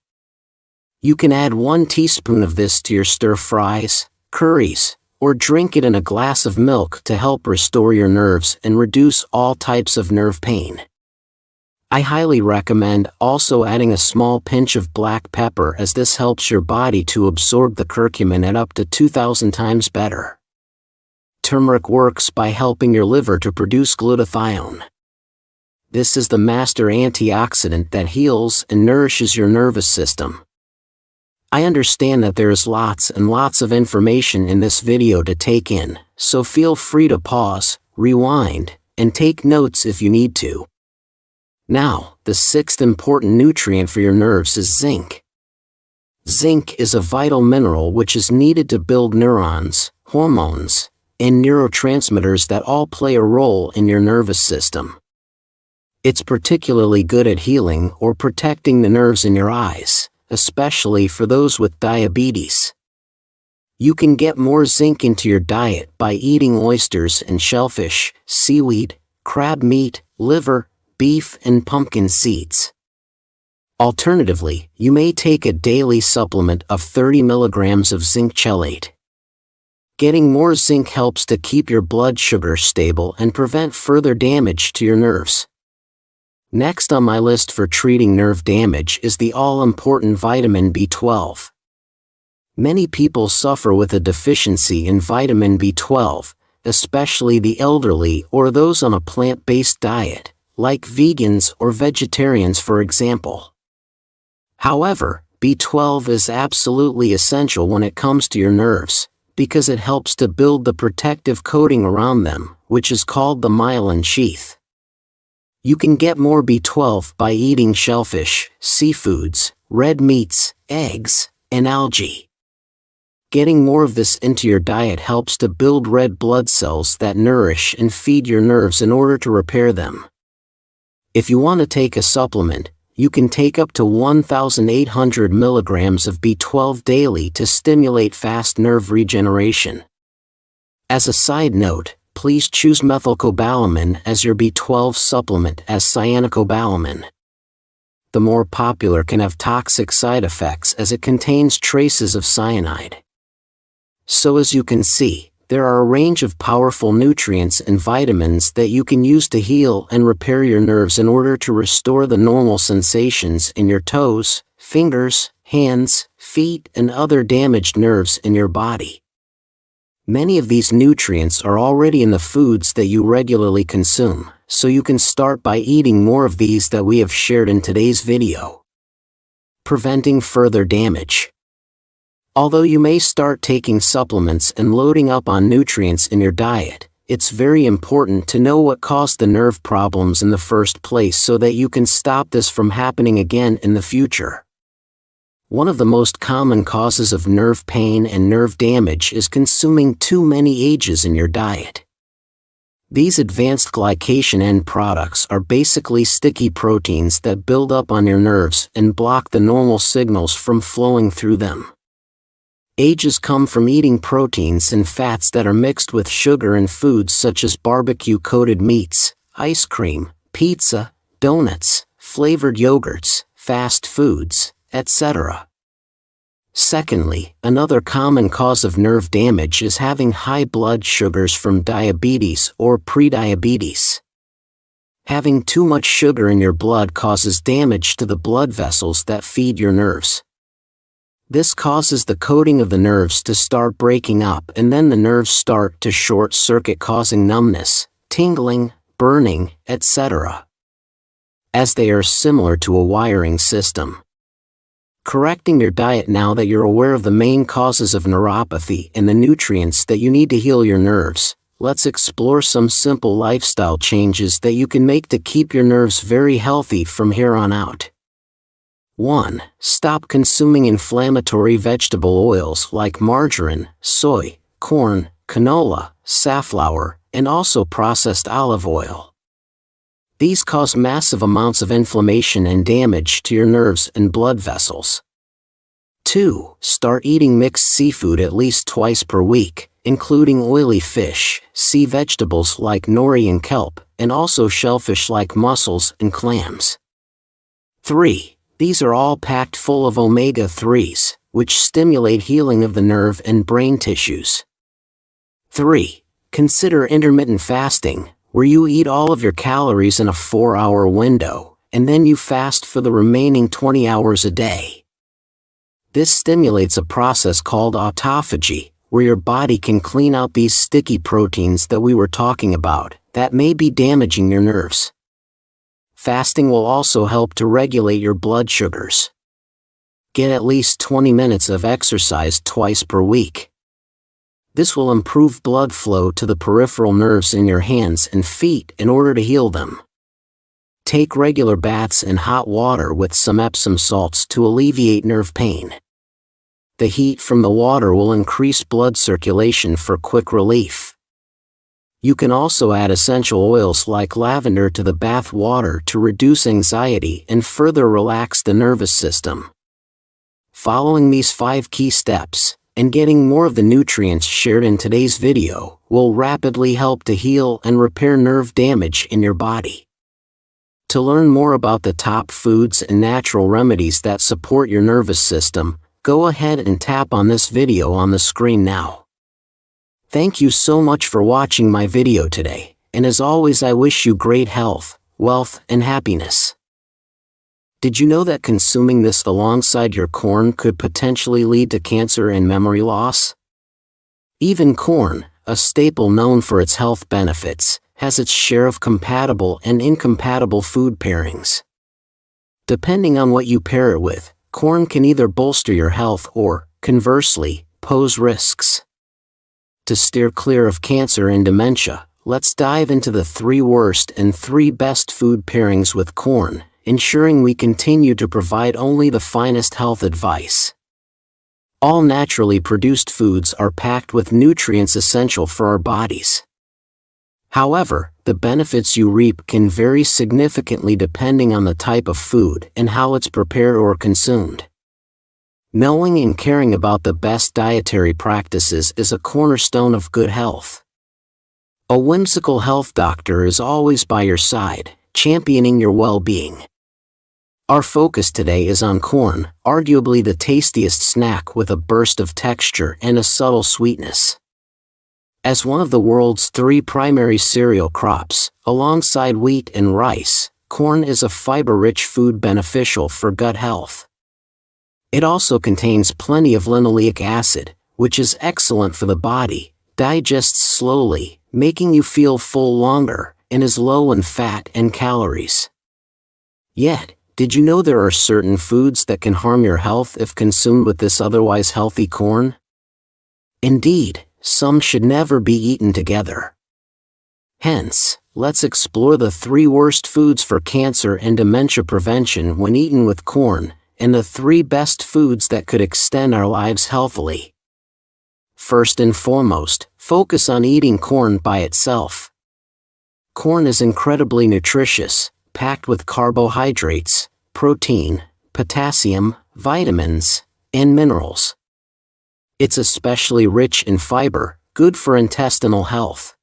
You can add 1 teaspoon of this to your stir-fries, curries, or drink it in a glass of milk to help restore your nerves and reduce all types of nerve pain. I highly recommend also adding a small pinch of black pepper, as this helps your body to absorb the curcumin at up to 2,000 times better. Turmeric works by helping your liver to produce glutathione. This is the master antioxidant that heals and nourishes your nervous system. I understand that there is lots and lots of information in this video to take in, so feel free to pause, rewind, and take notes if you need to. Now, the sixth important nutrient for your nerves is zinc. Zinc is a vital mineral which is needed to build neurons, hormones, and neurotransmitters that all play a role in your nervous system. It's particularly good at healing or protecting the nerves in your eyes, especially for those with diabetes. You can get more zinc into your diet by eating oysters and shellfish, seaweed, crab meat, liver, beef, and pumpkin seeds. Alternatively, you may take a daily supplement of 30 milligrams of zinc chelate. Getting more zinc helps to keep your blood sugar stable and prevent further damage to your nerves. Next on my list for treating nerve damage is the all-important vitamin B12. Many people suffer with a deficiency in vitamin B12, especially the elderly or those on a plant-based diet, like vegans or vegetarians for example. However, B12 is absolutely essential when it comes to your nerves, because it helps to build the protective coating around them, which is called the myelin sheath. You can get more B12 by eating shellfish, seafoods, red meats, eggs, and algae. Getting more of this into your diet helps to build red blood cells that nourish and feed your nerves in order to repair them. If you want to take a supplement, you can take up to 1,800 milligrams of B12 daily to stimulate fast nerve regeneration. As a side note, please choose methylcobalamin as your B12 supplement as cyanocobalamin. The more popular can have toxic side effects as it contains traces of cyanide. So as you can see, there are a range of powerful nutrients and vitamins that you can use to heal and repair your nerves in order to restore the normal sensations in your toes, fingers, hands, feet, and other damaged nerves in your body. Many of these nutrients are already in the foods that you regularly consume, so you can start by eating more of these that we have shared in today's video. Preventing further damage. Although you may start taking supplements and loading up on nutrients in your diet, it's very important to know what caused the nerve problems in the first place so that you can stop this from happening again in the future. One of the most common causes of nerve pain and nerve damage is consuming too many AGEs in your diet. These advanced glycation end products are basically sticky proteins that build up on your nerves and block the normal signals from flowing through them. AGEs come from eating proteins and fats that are mixed with sugar in foods such as barbecue-coated meats, ice cream, pizza, donuts, flavored yogurts, fast foods, etc. Secondly, another common cause of nerve damage is having high blood sugars from diabetes or prediabetes. Having too much sugar in your blood causes damage to the blood vessels that feed your nerves. This causes the coating of the nerves to start breaking up, and then the nerves start to short circuit, causing numbness, tingling, burning, etc., as they are similar to a wiring system. Correcting your diet now that you're aware of the main causes of neuropathy and the nutrients that you need to heal your nerves, let's explore some simple lifestyle changes that you can make to keep your nerves very healthy from here on out. 1. Stop consuming inflammatory vegetable oils like margarine, soy, corn, canola, safflower, and also processed olive oil. These cause massive amounts of inflammation and damage to your nerves and blood vessels. 2. Start eating mixed seafood at least twice per week, including oily fish, sea vegetables like nori and kelp, and also shellfish like mussels and clams. 3. These are all packed full of omega-3s, which stimulate healing of the nerve and brain tissues. 3. Consider intermittent fasting, where you eat all of your calories in a 4-hour window, and then you fast for the remaining 20 hours a day. This stimulates a process called autophagy, where your body can clean out these sticky proteins that we were talking about, that may be damaging your nerves. Fasting will also help to regulate your blood sugars. Get at least 20 minutes of exercise twice per week. This will improve blood flow to the peripheral nerves in your hands and feet in order to heal them. Take regular baths in hot water with some Epsom salts to alleviate nerve pain. The heat from the water will increase blood circulation for quick relief. You can also add essential oils like lavender to the bath water to reduce anxiety and further relax the nervous system. Following these 5 key steps, and getting more of the nutrients shared in today's video, will rapidly help to heal and repair nerve damage in your body. To learn more about the top foods and natural remedies that support your nervous system, go ahead and tap on this video on the screen now. Thank you so much for watching my video today, and as always I wish you great health, wealth, and happiness. Did you know that consuming this alongside your corn could potentially lead to cancer and memory loss? Even corn, a staple known for its health benefits, has its share of compatible and incompatible food pairings. Depending on what you pair it with, corn can either bolster your health or, conversely, pose risks. To steer clear of cancer and dementia, let's dive into the 3 worst and 3 best food pairings with corn, ensuring we continue to provide only the finest health advice. All naturally produced foods are packed with nutrients essential for our bodies. However, the benefits you reap can vary significantly depending on the type of food and how it's prepared or consumed. Knowing and caring about the best dietary practices is a cornerstone of good health. A whimsical health doctor is always by your side, championing your well-being. Our focus today is on corn, arguably the tastiest snack with a burst of texture and a subtle sweetness. As one of the world's 3 primary cereal crops, alongside wheat and rice, corn is a fiber-rich food beneficial for gut health. It also contains plenty of linoleic acid, which is excellent for the body, digests slowly, making you feel full longer, and is low in fat and calories. Yet, did you know there are certain foods that can harm your health if consumed with this otherwise healthy corn? Indeed, some should never be eaten together. Hence, let's explore the 3 worst foods for cancer and dementia prevention when eaten with corn, and the 3 best foods that could extend our lives healthily. First and foremost, focus on eating corn by itself. Corn is incredibly nutritious, packed with carbohydrates, protein, potassium, vitamins, and minerals. It's especially rich in fiber, good for intestinal health.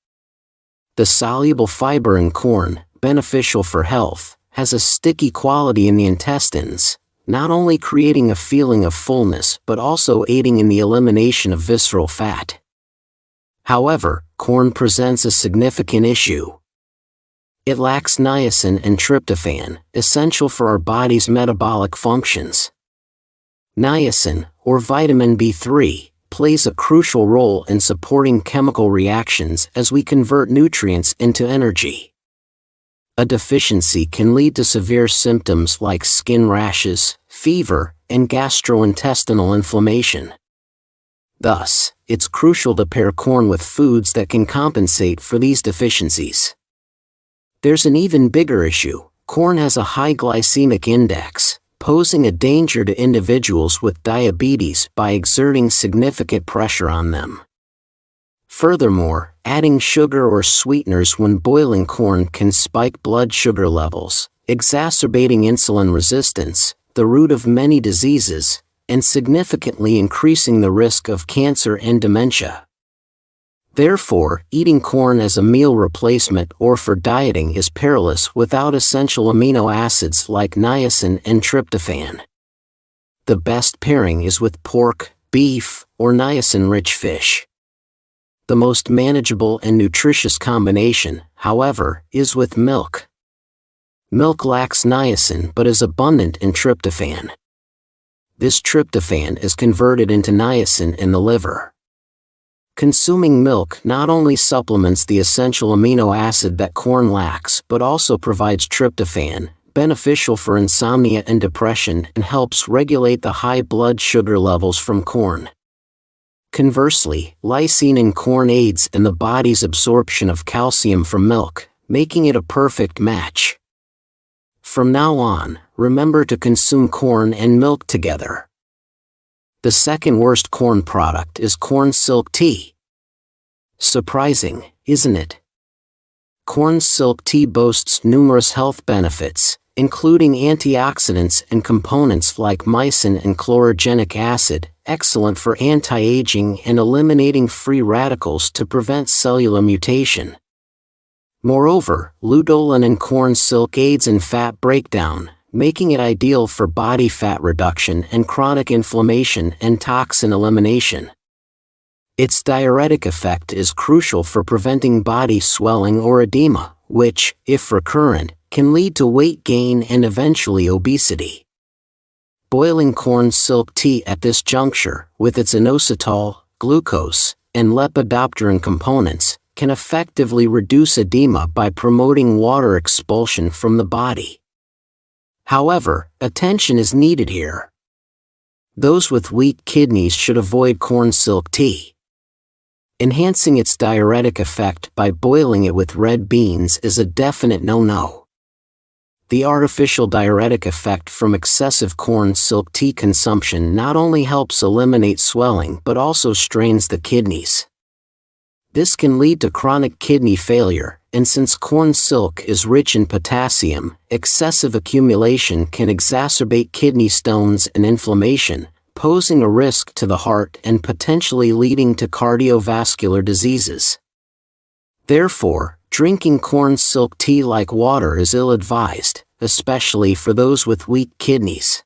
The soluble fiber in corn, beneficial for health, has a sticky quality in the intestines, not only creating a feeling of fullness but also aiding in the elimination of visceral fat. However, corn presents a significant issue. It lacks niacin and tryptophan, essential for our body's metabolic functions. Niacin, or vitamin B3, plays a crucial role in supporting chemical reactions as we convert nutrients into energy. A deficiency can lead to severe symptoms like skin rashes, fever, and gastrointestinal inflammation. Thus, it's crucial to pair corn with foods that can compensate for these deficiencies. There's an even bigger issue. Corn has a high glycemic index, posing a danger to individuals with diabetes by exerting significant pressure on them. Furthermore, adding sugar or sweeteners when boiling corn can spike blood sugar levels, exacerbating insulin resistance, the root of many diseases, and significantly increasing the risk of cancer and dementia. Therefore, eating corn as a meal replacement or for dieting is perilous without essential amino acids like niacin and tryptophan. The best pairing is with pork, beef, or niacin-rich fish. The most manageable and nutritious combination, however, is with milk. Milk lacks niacin but is abundant in tryptophan. This tryptophan is converted into niacin in the liver. Consuming milk not only supplements the essential amino acid that corn lacks but also provides tryptophan, beneficial for insomnia and depression, and helps regulate the high blood sugar levels from corn. Conversely, lysine in corn aids in the body's absorption of calcium from milk, making it a perfect match. From now on, remember to consume corn and milk together. The second worst corn product is corn silk tea. Surprising, isn't it? Corn silk tea boasts numerous health benefits, including antioxidants and components like mycin and chlorogenic acid, excellent for anti-aging and eliminating free radicals to prevent cellular mutation. Moreover, luteolin in corn silk aids in fat breakdown, making it ideal for body fat reduction and chronic inflammation and toxin elimination. Its diuretic effect is crucial for preventing body swelling or edema, which, if recurrent, can lead to weight gain and eventually obesity. Boiling corn silk tea at this juncture, with its inositol, glucose, and lepidopteran components, can effectively reduce edema by promoting water expulsion from the body. However, attention is needed here. Those with weak kidneys should avoid corn silk tea. Enhancing its diuretic effect by boiling it with red beans is a definite no-no. The artificial diuretic effect from excessive corn silk tea consumption not only helps eliminate swelling but also strains the kidneys. This can lead to chronic kidney failure, and since corn silk is rich in potassium, excessive accumulation can exacerbate kidney stones and inflammation, posing a risk to the heart and potentially leading to cardiovascular diseases. Therefore, drinking corn silk tea like water is ill-advised, especially for those with weak kidneys.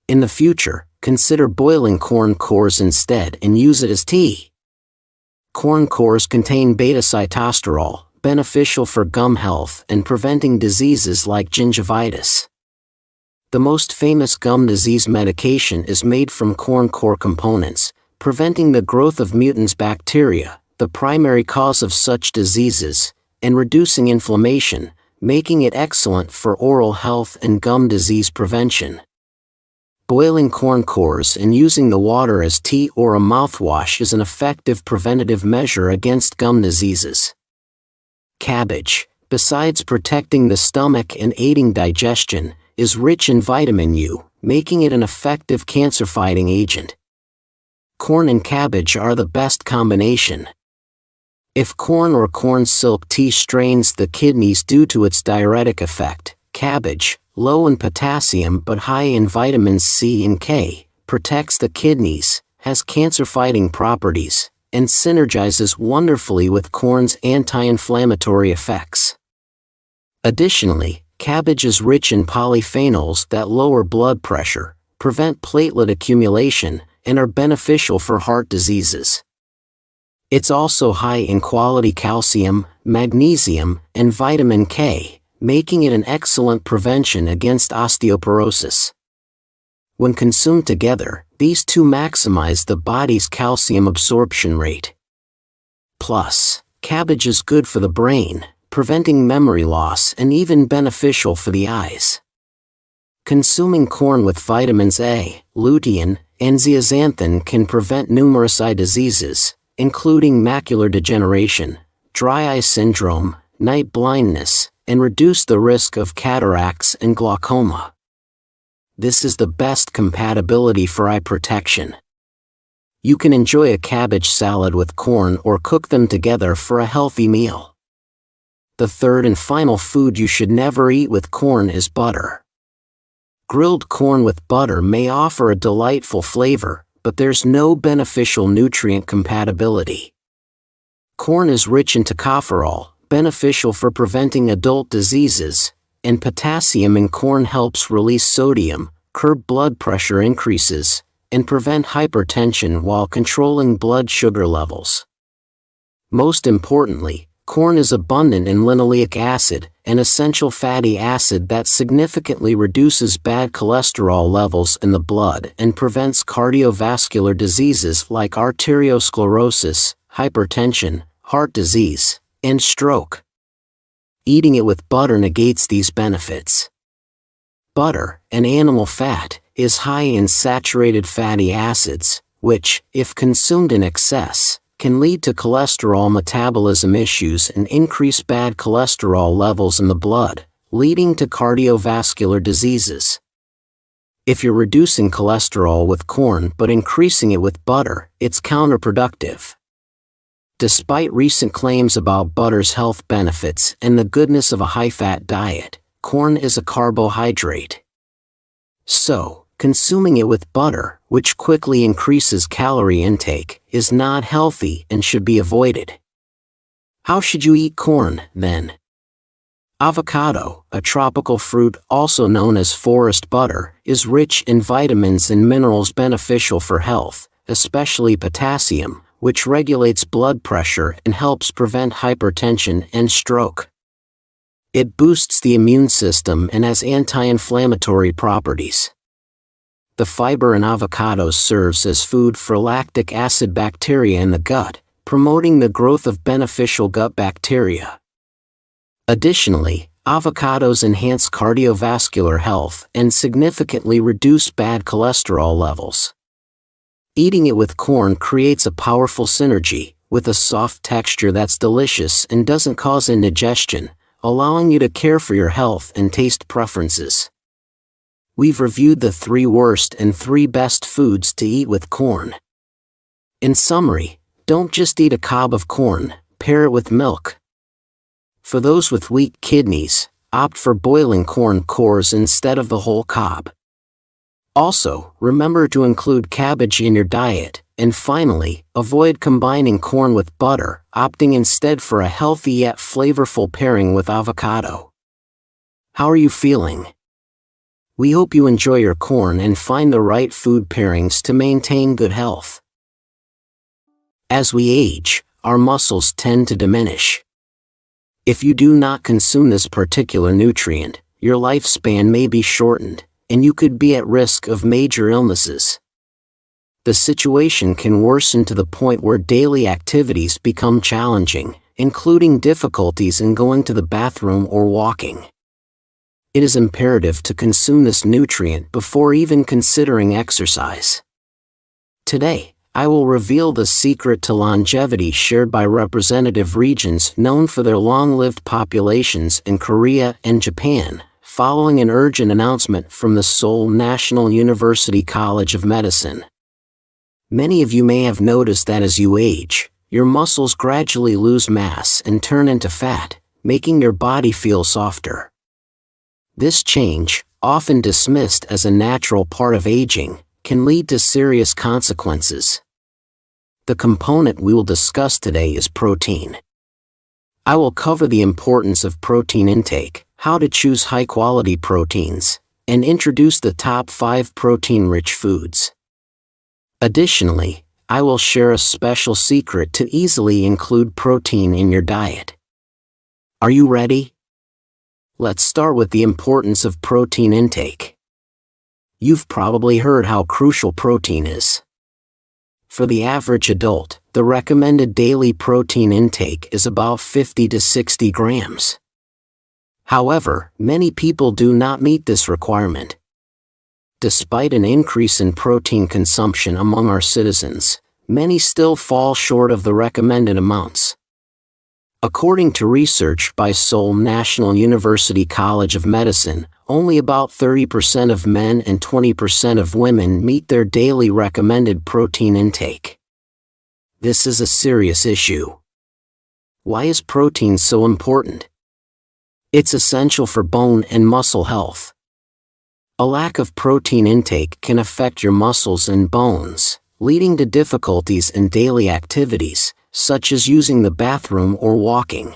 In the future, consider boiling corn cores instead and use it as tea. Corn cores contain beta-sitosterol, beneficial for gum health and preventing diseases like gingivitis. The most famous gum disease medication is made from corn core components, preventing the growth of mutans bacteria, the primary cause of such diseases, and reducing inflammation, making it excellent for oral health and gum disease prevention. Boiling corn cores and using the water as tea or a mouthwash is an effective preventative measure against gum diseases. Cabbage, besides protecting the stomach and aiding digestion, is rich in vitamin U, making it an effective cancer-fighting agent. Corn and cabbage are the best combination. If corn or corn silk tea strains the kidneys due to its diuretic effect, cabbage, low in potassium but high in vitamins C and K, protects the kidneys, has cancer-fighting properties, and synergizes wonderfully with corn's anti-inflammatory effects. Additionally, cabbage is rich in polyphenols that lower blood pressure, prevent platelet accumulation, and are beneficial for heart diseases. It's also high in quality calcium, magnesium, and vitamin K, making it an excellent prevention against osteoporosis. When consumed together, these two maximize the body's calcium absorption rate. Plus, cabbage is good for the brain, preventing memory loss and even beneficial for the eyes. Consuming corn with vitamins A, lutein, and zeaxanthin can prevent numerous eye diseases, including macular degeneration, dry eye syndrome, night blindness, and reduce the risk of cataracts and glaucoma. This is the best compatibility for eye protection. You can enjoy a cabbage salad with corn or cook them together for a healthy meal. The third and final food you should never eat with corn is butter. Grilled corn with butter may offer a delightful flavor, but there's no beneficial nutrient compatibility. Corn is rich in tocopherol, beneficial for preventing adult diseases, and potassium in corn helps release sodium, curb blood pressure increases, and prevent hypertension while controlling blood sugar levels. Most importantly, corn is abundant in linoleic acid, an essential fatty acid that significantly reduces bad cholesterol levels in the blood and prevents cardiovascular diseases like arteriosclerosis, hypertension, heart disease, and stroke. Eating it with butter negates these benefits. butter, an animal fat, is high in saturated fatty acids, which, if consumed in excess, can lead to cholesterol metabolism issues and increase bad cholesterol levels in the blood, leading to cardiovascular diseases. If you're reducing cholesterol with corn but increasing it with butter, it's counterproductive. Despite recent claims about butter's health benefits and the goodness of a high-fat diet, corn is a carbohydrate. So, consuming it with butter, which quickly increases calorie intake, is not healthy and should be avoided. How should you eat corn, then? Avocado, a tropical fruit also known as forest butter, is rich in vitamins and minerals beneficial for health, especially potassium, which regulates blood pressure and helps prevent hypertension and stroke. It boosts the immune system and has anti-inflammatory properties. The fiber in avocados serves as food for lactic acid bacteria in the gut, promoting the growth of beneficial gut bacteria. Additionally, avocados enhance cardiovascular health and significantly reduce bad cholesterol levels. Eating it with corn creates a powerful synergy, with a soft texture that's delicious and doesn't cause indigestion, allowing you to care for your health and taste preferences. We've reviewed the 3 worst and 3 best foods to eat with corn. In summary, don't just eat a cob of corn, pair it with milk. For those with weak kidneys, opt for boiling corn cores instead of the whole cob. Also, remember to include cabbage in your diet, and finally, avoid combining corn with butter, opting instead for a healthy yet flavorful pairing with avocado. How are you feeling? We hope you enjoy your corn and find the right food pairings to maintain good health. As we age, our muscles tend to diminish. If you do not consume this particular nutrient, your lifespan may be shortened, and you could be at risk of major illnesses. The situation can worsen to the point where daily activities become challenging, including difficulties in going to the bathroom or walking. It is imperative to consume this nutrient before even considering exercise. Today, I will reveal the secret to longevity shared by representative regions known for their long-lived populations in Korea and Japan, following an urgent announcement from the Seoul National University College of Medicine. Many of you may have noticed that as you age, your muscles gradually lose mass and turn into fat, making your body feel softer. This change, often dismissed as a natural part of aging, can lead to serious consequences. The component we will discuss today is protein. I will cover the importance of protein intake, how to choose high-quality proteins, and introduce the top 5 protein-rich foods. Additionally, I will share a special secret to easily include protein in your diet. Are you ready? Let's start with the importance of protein intake. You've probably heard how crucial protein is. For the average adult, the recommended daily protein intake is about 50 to 60 grams. However, many people do not meet this requirement. Despite an increase in protein consumption among our citizens, many still fall short of the recommended amounts. According to research by Seoul National University College of Medicine, only about 30% of men and 20% of women meet their daily recommended protein intake. This is a serious issue. Why is protein so important? It's essential for bone and muscle health. A lack of protein intake can affect your muscles and bones, leading to difficulties in daily activities, such as using the bathroom or walking.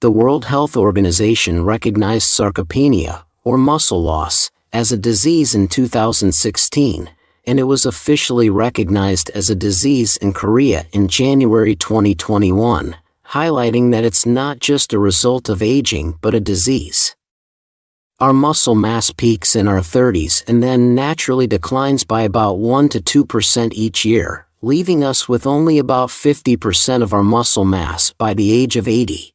The World Health Organization recognized sarcopenia, or muscle loss, as a disease in 2016, and it was officially recognized as a disease in Korea in January 2021, highlighting that it's not just a result of aging but a disease. Our muscle mass peaks in our 30s and then naturally declines by about 1 to 2% each year, leaving us with only about 50% of our muscle mass by the age of 80.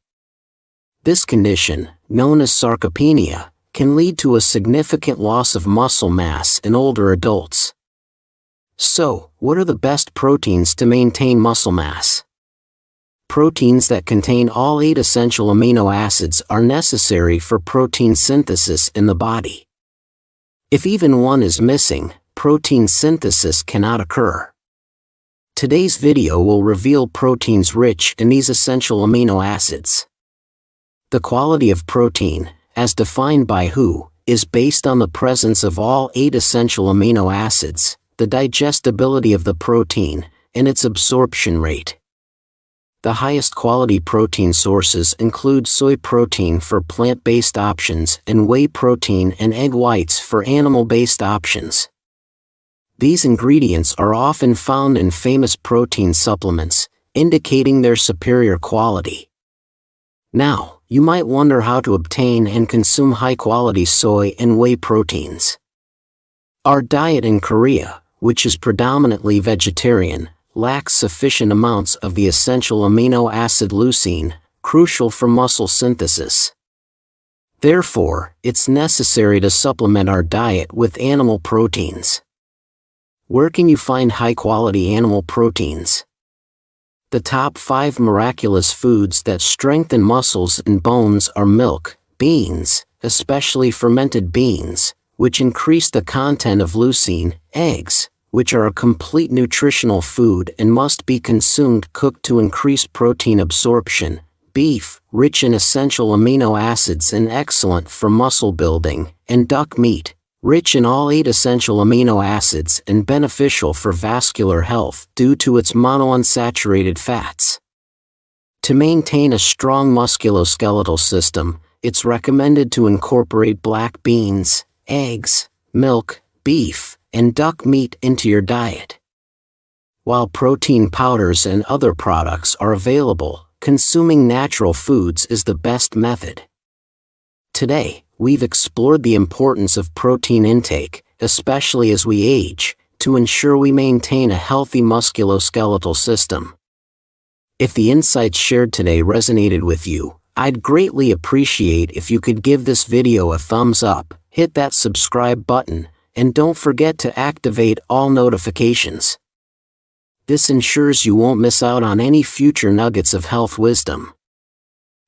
This condition, known as sarcopenia, can lead to a significant loss of muscle mass in older adults. So, what are the best proteins to maintain muscle mass? Proteins that contain all 8 essential amino acids are necessary for protein synthesis in the body. If even one is missing, protein synthesis cannot occur. Today's video will reveal proteins rich in these essential amino acids. The quality of protein, as defined by WHO, is based on the presence of all 8 essential amino acids, the digestibility of the protein, and its absorption rate. The highest quality protein sources include soy protein for plant-based options and whey protein and egg whites for animal-based options. These ingredients are often found in famous protein supplements, indicating their superior quality. Now, you might wonder how to obtain and consume high-quality soy and whey proteins. Our diet in Korea, which is predominantly vegetarian, lacks sufficient amounts of the essential amino acid leucine, crucial for muscle synthesis. Therefore, it's necessary to supplement our diet with animal proteins. Where can you find high-quality animal proteins? The top 5 miraculous foods that strengthen muscles and bones are milk, beans, especially fermented beans, which increase the content of leucine, eggs, which are a complete nutritional food and must be consumed cooked to increase protein absorption, beef, rich in essential amino acids and excellent for muscle building, and duck meat, rich in all 8 essential amino acids and beneficial for vascular health due to its monounsaturated fats. To maintain a strong musculoskeletal system, it's recommended to incorporate black beans, eggs, milk, beef, and duck meat into your diet. While protein powders and other products are available, consuming natural foods is the best method. Today, we've explored the importance of protein intake, especially as we age, to ensure we maintain a healthy musculoskeletal system. If the insights shared today resonated with you, I'd greatly appreciate if you could give this video a thumbs up, hit that subscribe button, and don't forget to activate all notifications. This ensures you won't miss out on any future nuggets of health wisdom.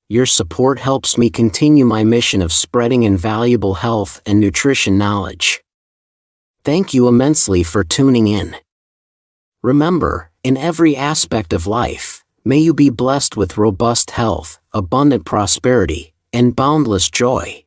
Your support helps me continue my mission of spreading invaluable health and nutrition knowledge. Thank you immensely for tuning in. Remember, in every aspect of life, may you be blessed with robust health, abundant prosperity, and boundless joy.